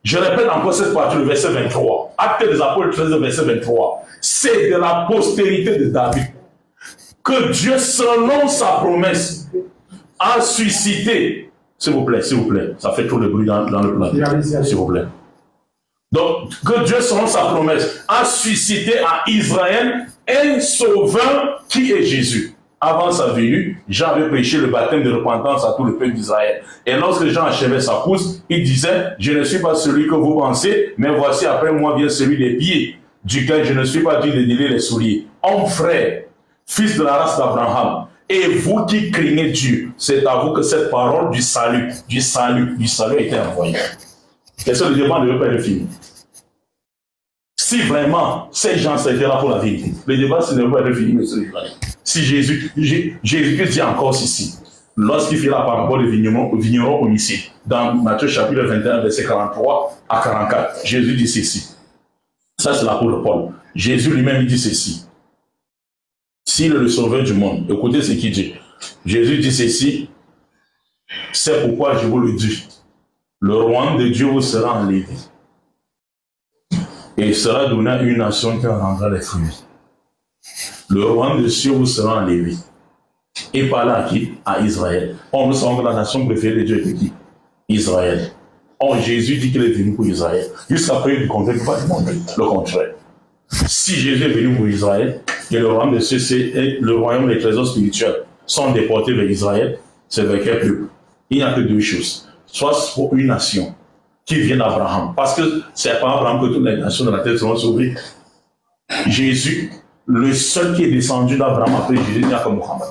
Je répète encore cette partie, le verset 23. Acte des Apôtres 13, verset 23. C'est de la postérité de David que Dieu, selon sa promesse, a suscité. S'il vous plaît, ça fait trop de bruit dans le plan. S'il vous plaît. Donc, que Dieu, selon sa promesse, a suscité à Israël un sauveur qui est Jésus. Avant sa venue, Jean avait prêché le baptême de repentance à tout le peuple d'Israël. Et lorsque Jean achevait sa course, il disait, je ne suis pas celui que vous pensez, mais voici après moi vient celui des pieds, duquel je ne suis pas digne de délier les souliers. Homme frère, fils de la race d'Abraham, et vous qui craignez Dieu, c'est à vous que cette parole du salut a été envoyée. Est-ce que le débat ne veut pas être fini? Si vraiment ces gens étaient là pour la vérité, le débat ne veut pas être fini, monsieur le frère. Si Jésus dit encore ceci, lorsqu'il fait la parabole de vigneron homicide, dans Matthieu chapitre 21, verset 43 à 44, Jésus dit ceci. Ça, c'est l'apôtre Paul. Jésus lui-même dit ceci. S'il est le sauveur du monde, écoutez ce qu'il dit. Jésus dit ceci. C'est pourquoi je vous le dis. Le royaume de Dieu vous sera enlevé. Et il sera donné à une nation qui en rendra les fruits. Le royaume de Dieu vous sera enlevé. Et par là à qui? À Israël. On nous semble que la nation préférée de Dieu était qui? Israël. Or, Jésus dit qu'il est venu pour Israël. Jusqu'à preuve du contraire, il ne peut pas demander le contraire. Si Jésus est venu pour Israël, et le royaume de Dieu, c'est le royaume des trésors spirituels, sont déportés vers Israël, c'est vers quel peuple? Il n'y a que deux choses. Soit pour une nation qui vient d'Abraham, parce que c'est par Abraham que toutes les nations de la terre seront sauvées. Jésus, le seul qui est descendu d'Abraham après Jésus, il n'y a que Mohammed.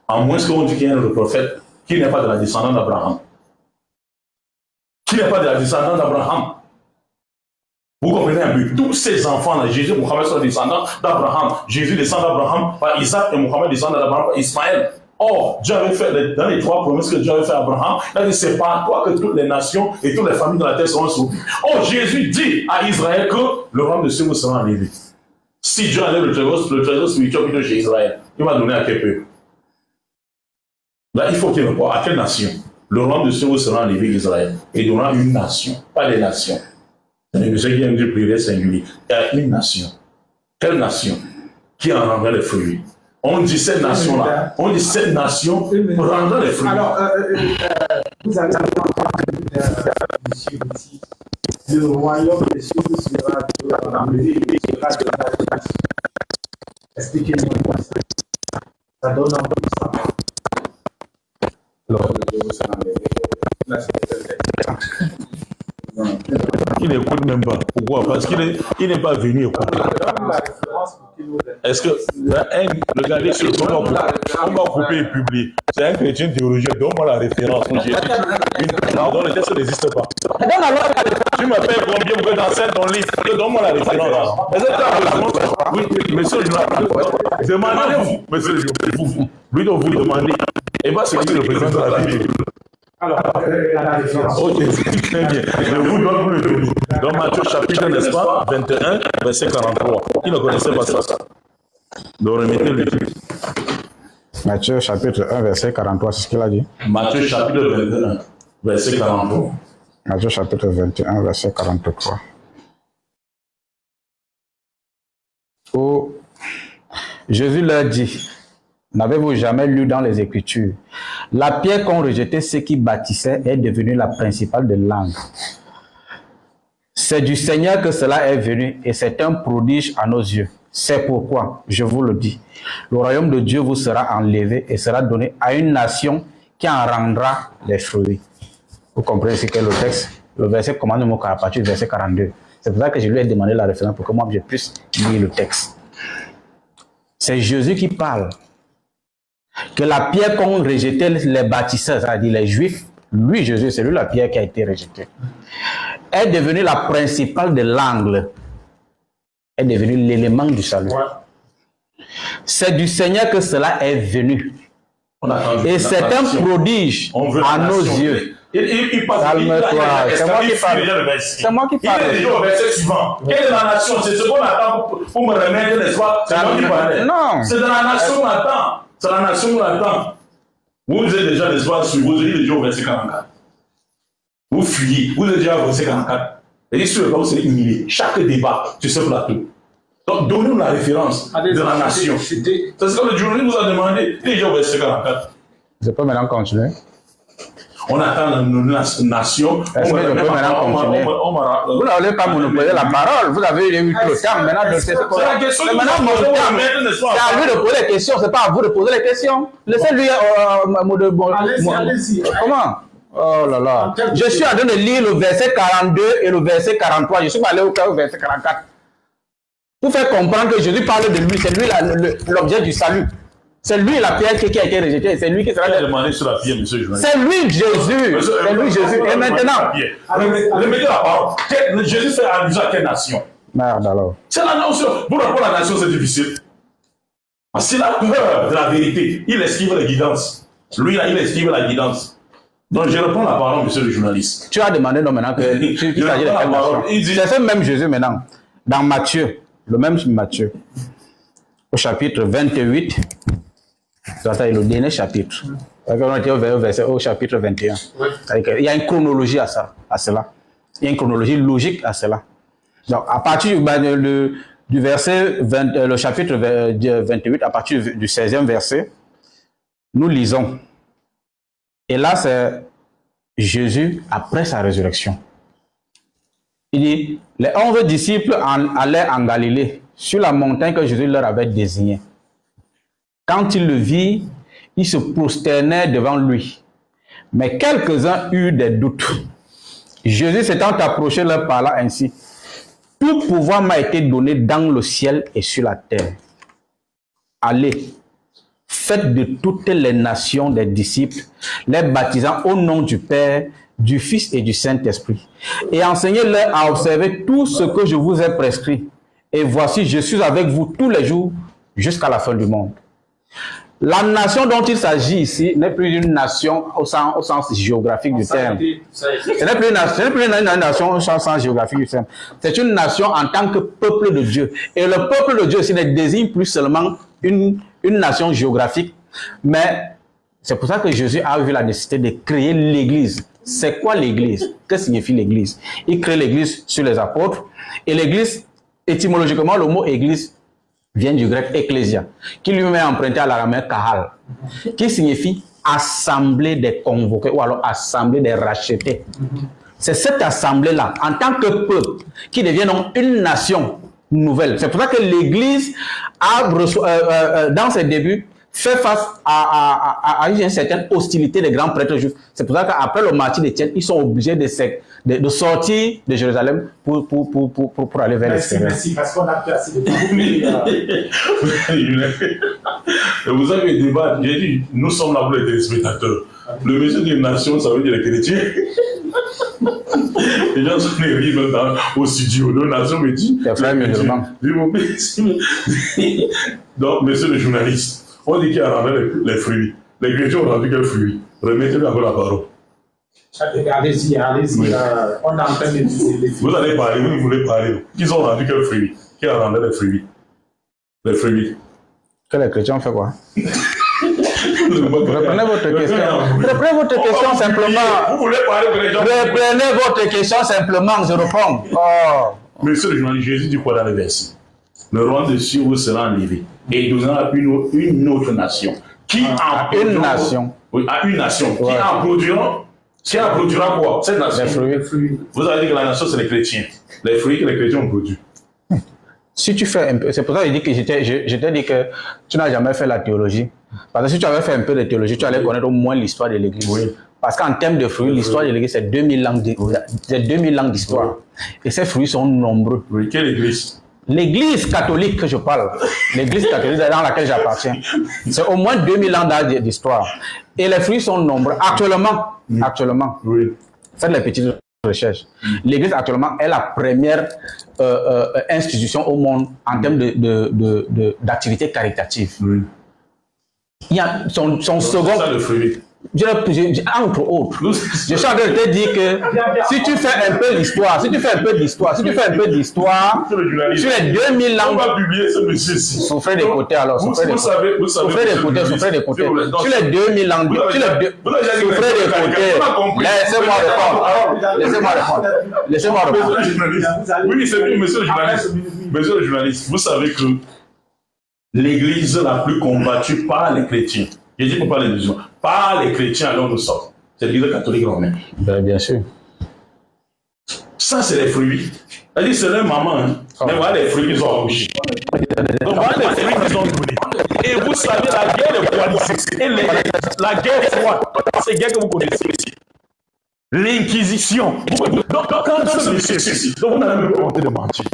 À moins qu'on dise qu'il y a un prophète qui n'est pas de la descendance d'Abraham. Qui n'est pas de la descendance d'Abraham. Vous comprenez un peu? Tous ces enfants-là, Jésus et Mohammed sont descendants d'Abraham. Jésus descend d'Abraham par Isaac et Mohammed descend d'Abraham par Ismaël. Or, Dieu avait fait, dans les 3 promesses que Dieu avait fait à Abraham, il a dit, c'est par toi que toutes les nations et toutes les familles de la terre seront sauvées. Or, Jésus dit à Israël que le royaume de Dieu sera enlevé. Si Dieu enlève le trésor spirituel de chez Israël, il va donner à quel peuple? Là, il faut qu'il revoie à quelle nation? Le royaume de Dieu sera enlevé d'Israël et donnera une nation, pas des nations. C'est ce qui aime dire pluriel singulier. Il y a une nation. Quelle nation? Qui en rendra les fruits? On dit cette nation-là. On dit cette nation rendra les fruits. Alors, vous avez entendu monsieur aussi, le royaume des cieux sera enlevé et sera de la nation. Expliquez-moi ça. Ça donne envie de savoir. Il n'écoute même pas. Pourquoi? Parce qu'il n'est pas venu écouter. Est-ce que regardez ce qu'on va couper et publier? C'est un chrétien théologien. Donne-moi la référence. Pardon, le texte n'existe pas. Tu m'appelles combien vous êtes dans ton livre? Donne-moi la référence. Oui, monsieur le journaliste. Demandez-vous, monsieur le journaliste. Lui doit vous demander. Et pas ce qui représente la Bible. Alors, la référence. Ok, très bien. Je vous donne vous le donner. Dans Matthieu chapitre, n'est-ce pas, 21, verset 43. Qui ne connaissait pas ça? Donc remettez-le. Matthieu chapitre 1, verset 43, c'est ce qu'il a dit. Matthieu chapitre 21, verset 43. Matthieu chapitre 21, verset 43. Où Jésus leur dit, n'avez-vous jamais lu dans les Écritures, la pierre qu'ont rejetée ceux qui bâtissaient est devenue la principale de l'angle. C'est du Seigneur que cela est venu et c'est un prodige à nos yeux. C'est pourquoi, je vous le dis, le royaume de Dieu vous sera enlevé et sera donné à une nation qui en rendra les fruits. Vous comprenez ce qu'est le texte? Le verset commence à partir du verset 42. C'est pour ça que je lui ai demandé la référence pour que moi je puisse lire le texte. C'est Jésus qui parle. Que la pierre qu'ont rejeté les bâtisseurs, c'est-à-dire les Juifs, lui, Jésus, c'est lui la pierre qui a été rejetée, est devenue la principale de l'angle, est devenue l'élément du salut. Ouais. C'est du Seigneur que cela est venu. Et c'est un prodige à nos yeux. Calme-toi, c'est moi qui parle. C'est moi qui parle. Il est déjà au verset suivant. Quelle est la nation? C'est ce qu'on attend pour me remettre, n'est-ce pas? C'est moi qui parlais. Non. C'est dans la nation qu'on attend. C'est la nation qu'on attend. Vous êtes déjà, n'est-ce pas, vous êtes déjà au verset 44. Vous fuyez. Vous êtes déjà au verset 44. Et sur le cas, vous êtes humilié. Chaque débat sur ce plateau. Donc, donnez-nous la référence de la nation. C'est ce que le journaliste vous a demandé. Il est déjà au verset 44. Je peux maintenant continuer. On attend une nation. Est-ce que je peux maintenant continuer? Vous n'avez pas monopolisé la parole. Vous avez eu trop de temps. Maintenant, c'est la question. Maintenant, mon temps, c'est à lui de poser les questions. Ce n'est pas à vous de poser les questions. Laissez-lui. Allez-y. Comment? Oh là là. Je suis en train de lire le verset 42 et le verset 43. Je ne suis pas allé au verset 44. Pour faire comprendre que Jésus parle de lui. C'est lui l'objet du salut. C'est lui la pierre qui a été rejetée. C'est lui qui sera demandé sur la pierre, monsieur Joël. C'est lui Jésus. C'est lui Jésus. Et maintenant, remettez la parole. Jésus fait allusion à quelle nation? Merde alors. C'est la nation. Pour la nation, c'est difficile. C'est la peur de la vérité. Il esquive la guidance. Lui, là, il esquive la guidance. Donc, je reprends la parole, monsieur le journaliste. Tu as demandé non maintenant que il s'agit de quelle nation? C'est ce même Jésus maintenant. Dans Matthieu, le même Matthieu, au chapitre 28. C'est le dernier chapitre. On était au chapitre 21. Oui. Il y a une chronologie à cela. Il y a une chronologie logique à cela. Donc, à partir du verset 20, le chapitre 28, à partir du 16e verset, nous lisons. Et là, c'est Jésus après sa résurrection. Il dit, les 11 disciples allaient en Galilée, sur la montagne que Jésus leur avait désignée. Quand il le vit, il se prosternait devant lui. Mais quelques-uns eurent des doutes. Jésus s'étant approché leur parla ainsi. Tout pouvoir m'a été donné dans le ciel et sur la terre. Allez, faites de toutes les nations des disciples, les baptisant au nom du Père, du Fils et du Saint-Esprit. Et enseignez-leur à observer tout ce que je vous ai prescrit. Et voici, je suis avec vous tous les jours jusqu'à la fin du monde. La nation dont il s'agit ici n'est plus une nation au sens géographique du terme. Ce n'est plus une nation au sens géographique du terme. C'est une nation en tant que peuple de Dieu. Et le peuple de Dieu aussi ne désigne plus seulement une nation géographique, mais c'est pour ça que Jésus a vu la nécessité de créer l'Église. C'est quoi l'Église? Que signifie l'Église? Il crée l'Église sur les apôtres. Et l'Église, étymologiquement, le mot Église vient du grec ecclésia, qui lui-même est emprunté à l'araméen kahal, qui signifie assemblée des convoqués ou alors assemblée des rachetés. C'est cette assemblée-là, en tant que peuple, qui devient donc une nation nouvelle. C'est pour ça que l'Église a, dans ses débuts, fait face à une certaine hostilité des grands prêtres juifs. C'est pour ça qu'après le martyre d'Étienne, ils sont obligés de sortir de Jérusalem pour aller vers l'extérieur. Merci, parce qu'on a plus assez de temps. Vous avez le débat, j'ai dit, nous sommes là pour les téléspectateurs. Le monsieur d'une nation, ça veut dire les chrétiens. Les gens sont rires même au studio. Le nation me dit. Donc, monsieur le journaliste, on dit qu'il a rendu les fruits. Les chrétiens ont rendu quel fruit? Remettez-lui encore la parole. Allez-y, on est en train de dire les fruits. Vous allez parler, vous voulez parler. Ils ont rendu quel fruit? Qui a rendu les fruits? Les fruits. Que les chrétiens ont fait quoi? Reprenez votre question. Reprenez votre question simplement. Vous voulez parler que les gens. Reprenez votre question simplement, je réponds. Oh. Monsieur le journaliste, Jésus dit quoi dans les versets? Le roi de cieux vous sera enlevé et il donnera une autre nation. Qui en une nation. Oui, à une nation. Ouais. Qui en produira quoi? Cette nation. Les fruits. Vous avez dit que la nation, c'est les chrétiens. Les fruits que les chrétiens ont produits. Si tu fais un peu, c'est pour ça que je t'ai dit que tu n'as jamais fait la théologie. Parce que si tu avais fait un peu de théologie, tu allais connaître au moins l'histoire de l'Église. Oui. Parce qu'en termes de fruits, l'histoire de l'Église, c'est 2000 ans d'histoire. Et ces fruits sont nombreux. Oui, quelle Église? L'église catholique que je parle, l'église catholique dans laquelle j'appartiens, c'est au moins 2000 ans d'histoire. Et les fruits sont nombreux. Actuellement, oui. Faites les petites recherches. L'église actuellement est la première institution au monde en termes d'activité caritative. Oui. Il y a son second... C'est ça le fruit. Entre autres, je suis en train de te dire que si tu fais un peu d'histoire, sur les 2000 ans, on va publier ce monsieur-ci. Souffrez des côtés alors, souffrez des côtés. Sur les 2000 ans, souffrez des côtés. Laissez-moi répondre. Oui, c'est bien, monsieur le journaliste. Vous savez que l'église la plus combattue par les chrétiens, je dis pas par les musulmans, par les chrétiens, alors nous sommes. C'est l'église catholique romaine. Bien sûr. Ça, c'est les fruits. C'est-à-dire, c'est leur maman. Hein. Mais voilà les fruits qu'ils ont accouchés. Donc, voilà les fruits qu'ils ont donnés. Et vous savez, la guerre de coalition et la guerre froide, c'est la guerre que vous connaissez ici. L'inquisition. Donc, quand ce monsieur ici, vous n'avez même pas honte de mentir.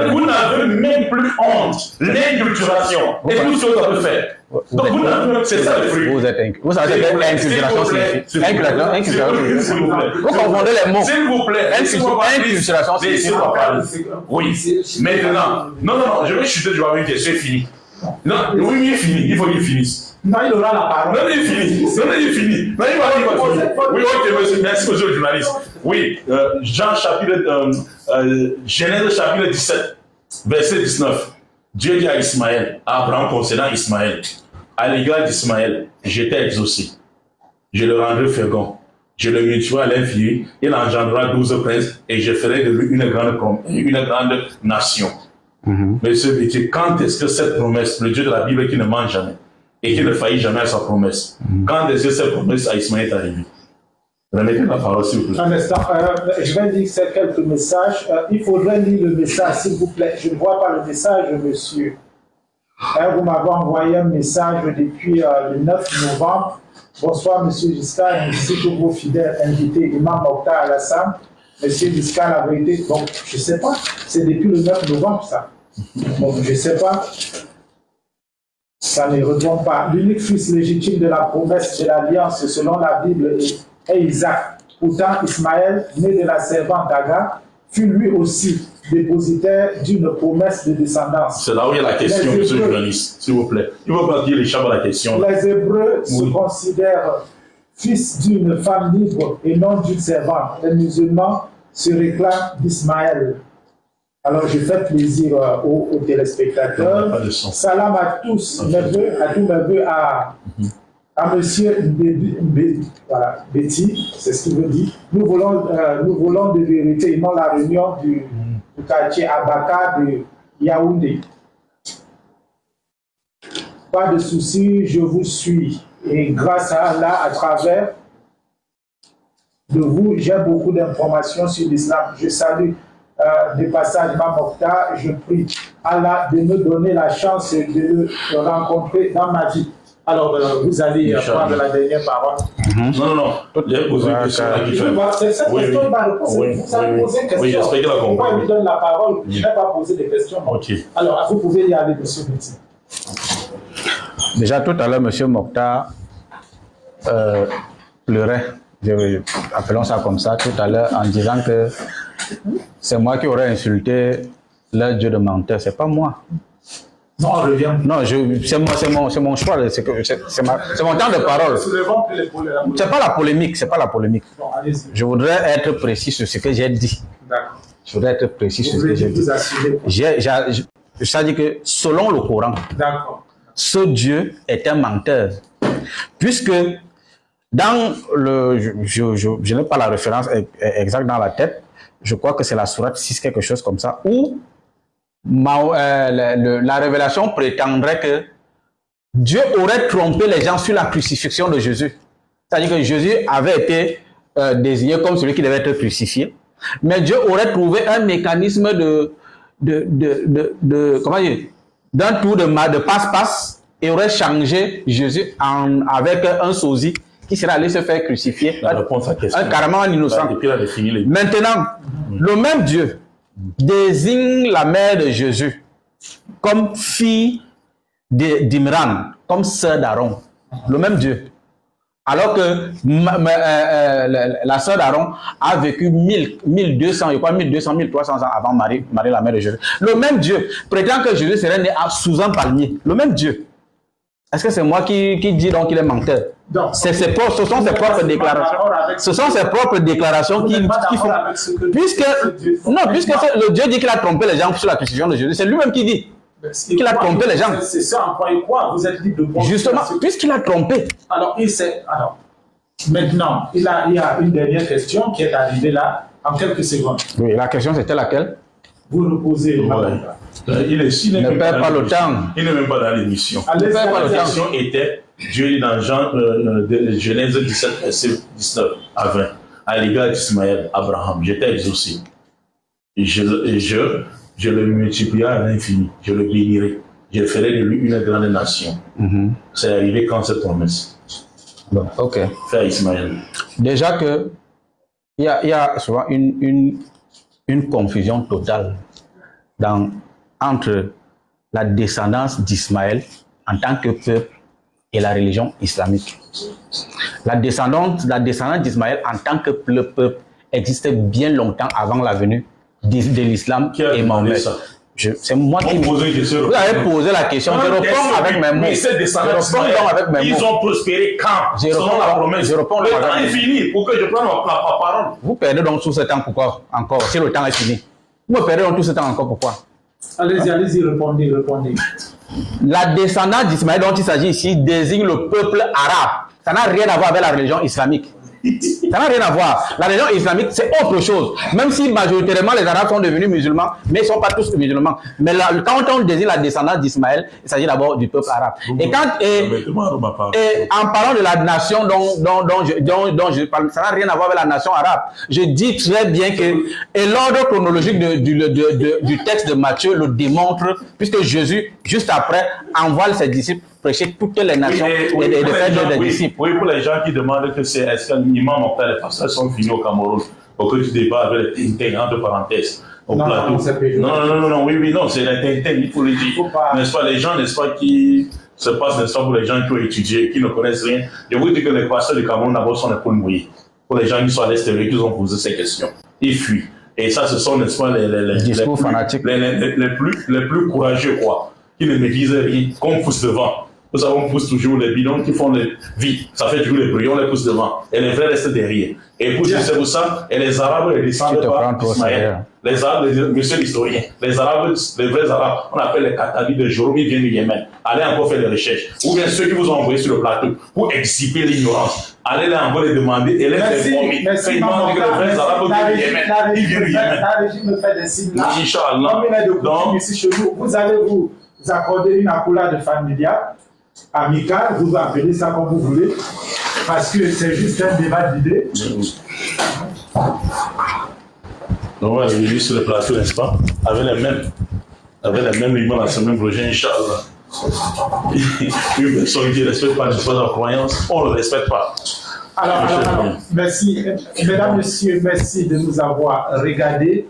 Vous n'avez même plus honte. L'inculturation. Et tout ce que vous avez fait. Donc, vous n'avez c'est ça le fruit. Vous êtes vous savez ce que l'inculturation signifie. Inculturation. Vous confondez les mots. S'il vous plaît. Inculturation signifie. Oui. Maintenant. Non, je vais chuter, je vais avoir une question finie. Non, oui, il est fini. Il faut qu'il finisse. Non, il aura la parole. Non, il est fini. Non, il est fini. Non, il va finir. Oui, ok, monsieur. Merci, monsieur le journaliste. Oui, Genèse chapitre 17, verset 19. Dieu dit à Ismaël, à Abraham concernant Ismaël, à l'égard d'Ismaël, je t'ai exaucé. Je le rendrai fécond. Je le multiplierai à l'infini. Il engendrera 12 princes et je ferai de lui une grande nation. Monsieur Bétier, quand est-ce que cette promesse, le Dieu de la Bible qui ne ment jamais et qui ne faillit jamais à sa promesse, quand est-ce que cette promesse à Ismaël est arrivée? Remettez la parole, s'il vous plaît. Un instant, je vais lire quelques messages. Il faudrait lire le message, s'il vous plaît. Je ne vois pas le message, monsieur. Vous m'avez envoyé un message depuis le 9 novembre. Bonsoir, monsieur Giscard, ainsi que vos fidèles invités, Imam Mokhtar Alassane. Monsieur Giscard, la vérité, donc, je ne sais pas. C'est depuis le 9 novembre, ça. Donc, je ne sais pas. Ça ne répond pas. L'unique fils légitime de la promesse de l'alliance, selon la Bible, est Isaac. Pourtant, Ismaël, né de la servante Agar, fut lui aussi dépositaire d'une promesse de descendance. C'est là où il y a la question, monsieur le journaliste, s'il vous plaît. Il ne faut pas qu'il échappe à la question. Les Hébreux se considèrent fils d'une femme libre et non d'une servante. Les musulmans se réclament d'Ismaël. Alors, je fais plaisir aux téléspectateurs. Salam à tous, à tous mes voeux, à monsieur Betty, c'est ce qu'il veut dire. Nous voulons de vérité, non la réunion du quartier Abaka de Yaoundé. Pas de souci, je vous suis. Et grâce à Allah, à travers de vous, j'ai beaucoup d'informations sur l'islam. Je salue de passage ma Mokhtar. Je prie Allah de me donner la chance de le rencontrer dans ma vie. Alors, vous allez prendre la dernière parole. Non, non. J'ai posé une question à qui fait. C'est cette question qu'il va répondre. Vous avez posé une question. Oui, j'espère qu'il a compris. Pourquoi il lui donne la parole? Je n'ai pas posé de questions. Ok. Alors, vous pouvez y aller, monsieur Betty. Déjà, tout à l'heure, monsieur Mokhtar pleurait, appelons ça comme ça, tout à l'heure, en disant que c'est moi qui aurais insulté leur Dieu de menteur. C'est pas moi. Non, on revient. Non, c'est mon choix, c'est mon temps de parole. C'est pas la polémique, c'est pas la polémique. Non, je voudrais être précis sur ce que j'ai dit. D'accord. Je voudrais être précis sur ce que j'ai dit. Je dis que selon le Coran, ce Dieu est un menteur. Puisque dans le... Je n'ai pas la référence exacte dans la tête, je crois que c'est la sourate 6, quelque chose comme ça, où la révélation prétendrait que Dieu aurait trompé les gens sur la crucifixion de Jésus. C'est-à-dire que Jésus avait été désigné comme celui qui devait être crucifié, mais Dieu aurait trouvé un mécanisme comment dire, d'un tour de passe-passe et aurait changé Jésus avec un sosie qui serait allé se faire crucifier. La réponse à la question. Carrément un innocent. Maintenant, le même Dieu désigne la mère de Jésus comme fille d'Imran, comme sœur d'Aaron. Le même Dieu. Alors que la sœur d'Aaron a vécu 1200, je crois 1200, 1300 ans avant Marie, la mère de Jésus. Le même Dieu prétend que Jésus serait né sous un palmier. Le même Dieu. Est-ce que c'est moi qui dis donc qu'il est menteur? Ce sont ses propres déclarations. Ce sont ses propres déclarations qui font. Puisque le Dieu dit qu'il a trompé les gens sur la crucifixion de Jésus, c'est lui-même qui dit qu'il a trompé les gens. C'est ça, en quoi et quoi? Vous êtes libre de penser. Justement, puisqu'il a trompé. Alors, maintenant, il y a une dernière question qui est arrivée là, en quelques secondes. Oui, la question c'était laquelle? Vous reposez. Il ne perd pas le temps. Il n'est même pas dans l'émission. La question était, Dieu dit dans Genèse 17, verset 19 à 20, à l'égard d'Ismaël, Abraham, j'étais exaucé. Et je le multiplierai à l'infini, je le bénirai, je ferai de lui une grande nation. C'est arrivé quand cette promesse. Bon, ok. Frère Ismaël. Déjà que il y a souvent une confusion totale entre la descendance d'Ismaël en tant que peuple et la religion islamique. La descendance d'Ismaël en tant que peuple existait bien longtemps avant la venue de l'islam et Mahomet. C'est moi qui vous avez posé la question. Je réponds avec mes mots. Ils ont prospéré quand? Selon la promesse. Le temps est fini pour que je prenne ma parole. Vous perdez donc tout ce temps pourquoi encore? Si le temps est fini. Vous me perdez donc tout ce temps encore pourquoi? Allez-y, répondez. La descendance d'Ismaël dont il s'agit ici désigne le peuple arabe. Ça n'a rien à voir avec la religion islamique. Ça n'a rien à voir. La religion islamique, c'est autre chose. Même si majoritairement les Arabes sont devenus musulmans, mais ils ne sont pas tous musulmans. Mais là, quand on désigne la descendance d'Ismaël, il s'agit d'abord du peuple arabe. Et en parlant de la nation dont je parle, ça n'a rien à voir avec la nation arabe. Je dis très bien que, et l'ordre chronologique du texte de Matthieu le démontre, puisque Jésus, juste après, envoie ses disciples prêcher toutes les nations et de faire des disciples. Oui, pour les gens qui demandent que c'est est-ce qu'un imam ou les pasteurs sont finis au Cameroun, pour que tu débats avec les tintin, entre parenthèses, au plateau. Non, c'est les tintin, il faut le dire. N'est-ce pas, les gens, n'est-ce pas, qui se passent, n'est-ce pas, pour les gens qui ont étudié, qui ne connaissent rien. Je vous dis que les pasteurs du Cameroun, d'abord, sont les poules mouillées. pour les gens qui sont à l'extérieur, qui ont posé ces questions. Ils fuient. Et ça, ce sont, n'est-ce pas, les discours fanatiques. Les plus courageux, quoi, qui ne maîtrisent rien, qu'on pousse devant. Nous savons, on pousse toujours les bidons qui font les vies. Ça fait toujours les bruits, on les pousse devant. Et les vrais restent derrière. Et c'est pour ça, et les Arabes, ils descendent par Ismaël. Les Arabes, monsieur l'historien, les Arabes, les vrais Arabes, on appelle les Qataris de Jérôme, ils viennent du Yémen. Allez encore faire des recherches. Ou bien ceux qui vous ont envoyé sur le plateau pour exciper l'ignorance. Allez là encore les demander et les informer. Merci, les vrais Arabes viennent du Yémen. Ils viennent du Yémen. La régime me fait des signes là. Inch'Allah. Comme il est de coutume ici chez vous, vous allez vous accorder une accolade familiale, amicale, vous appelez ça comme vous voulez, parce que c'est juste un débat d'idées. Donc on va revenir sur le plateau, n'est-ce pas, avec les mêmes mouvements dans ce même projet, Inch'Allah. Une personne qui ne respecte pas la croyance, on ne le respecte pas. Alors, merci, mesdames, messieurs, merci de nous avoir regardés.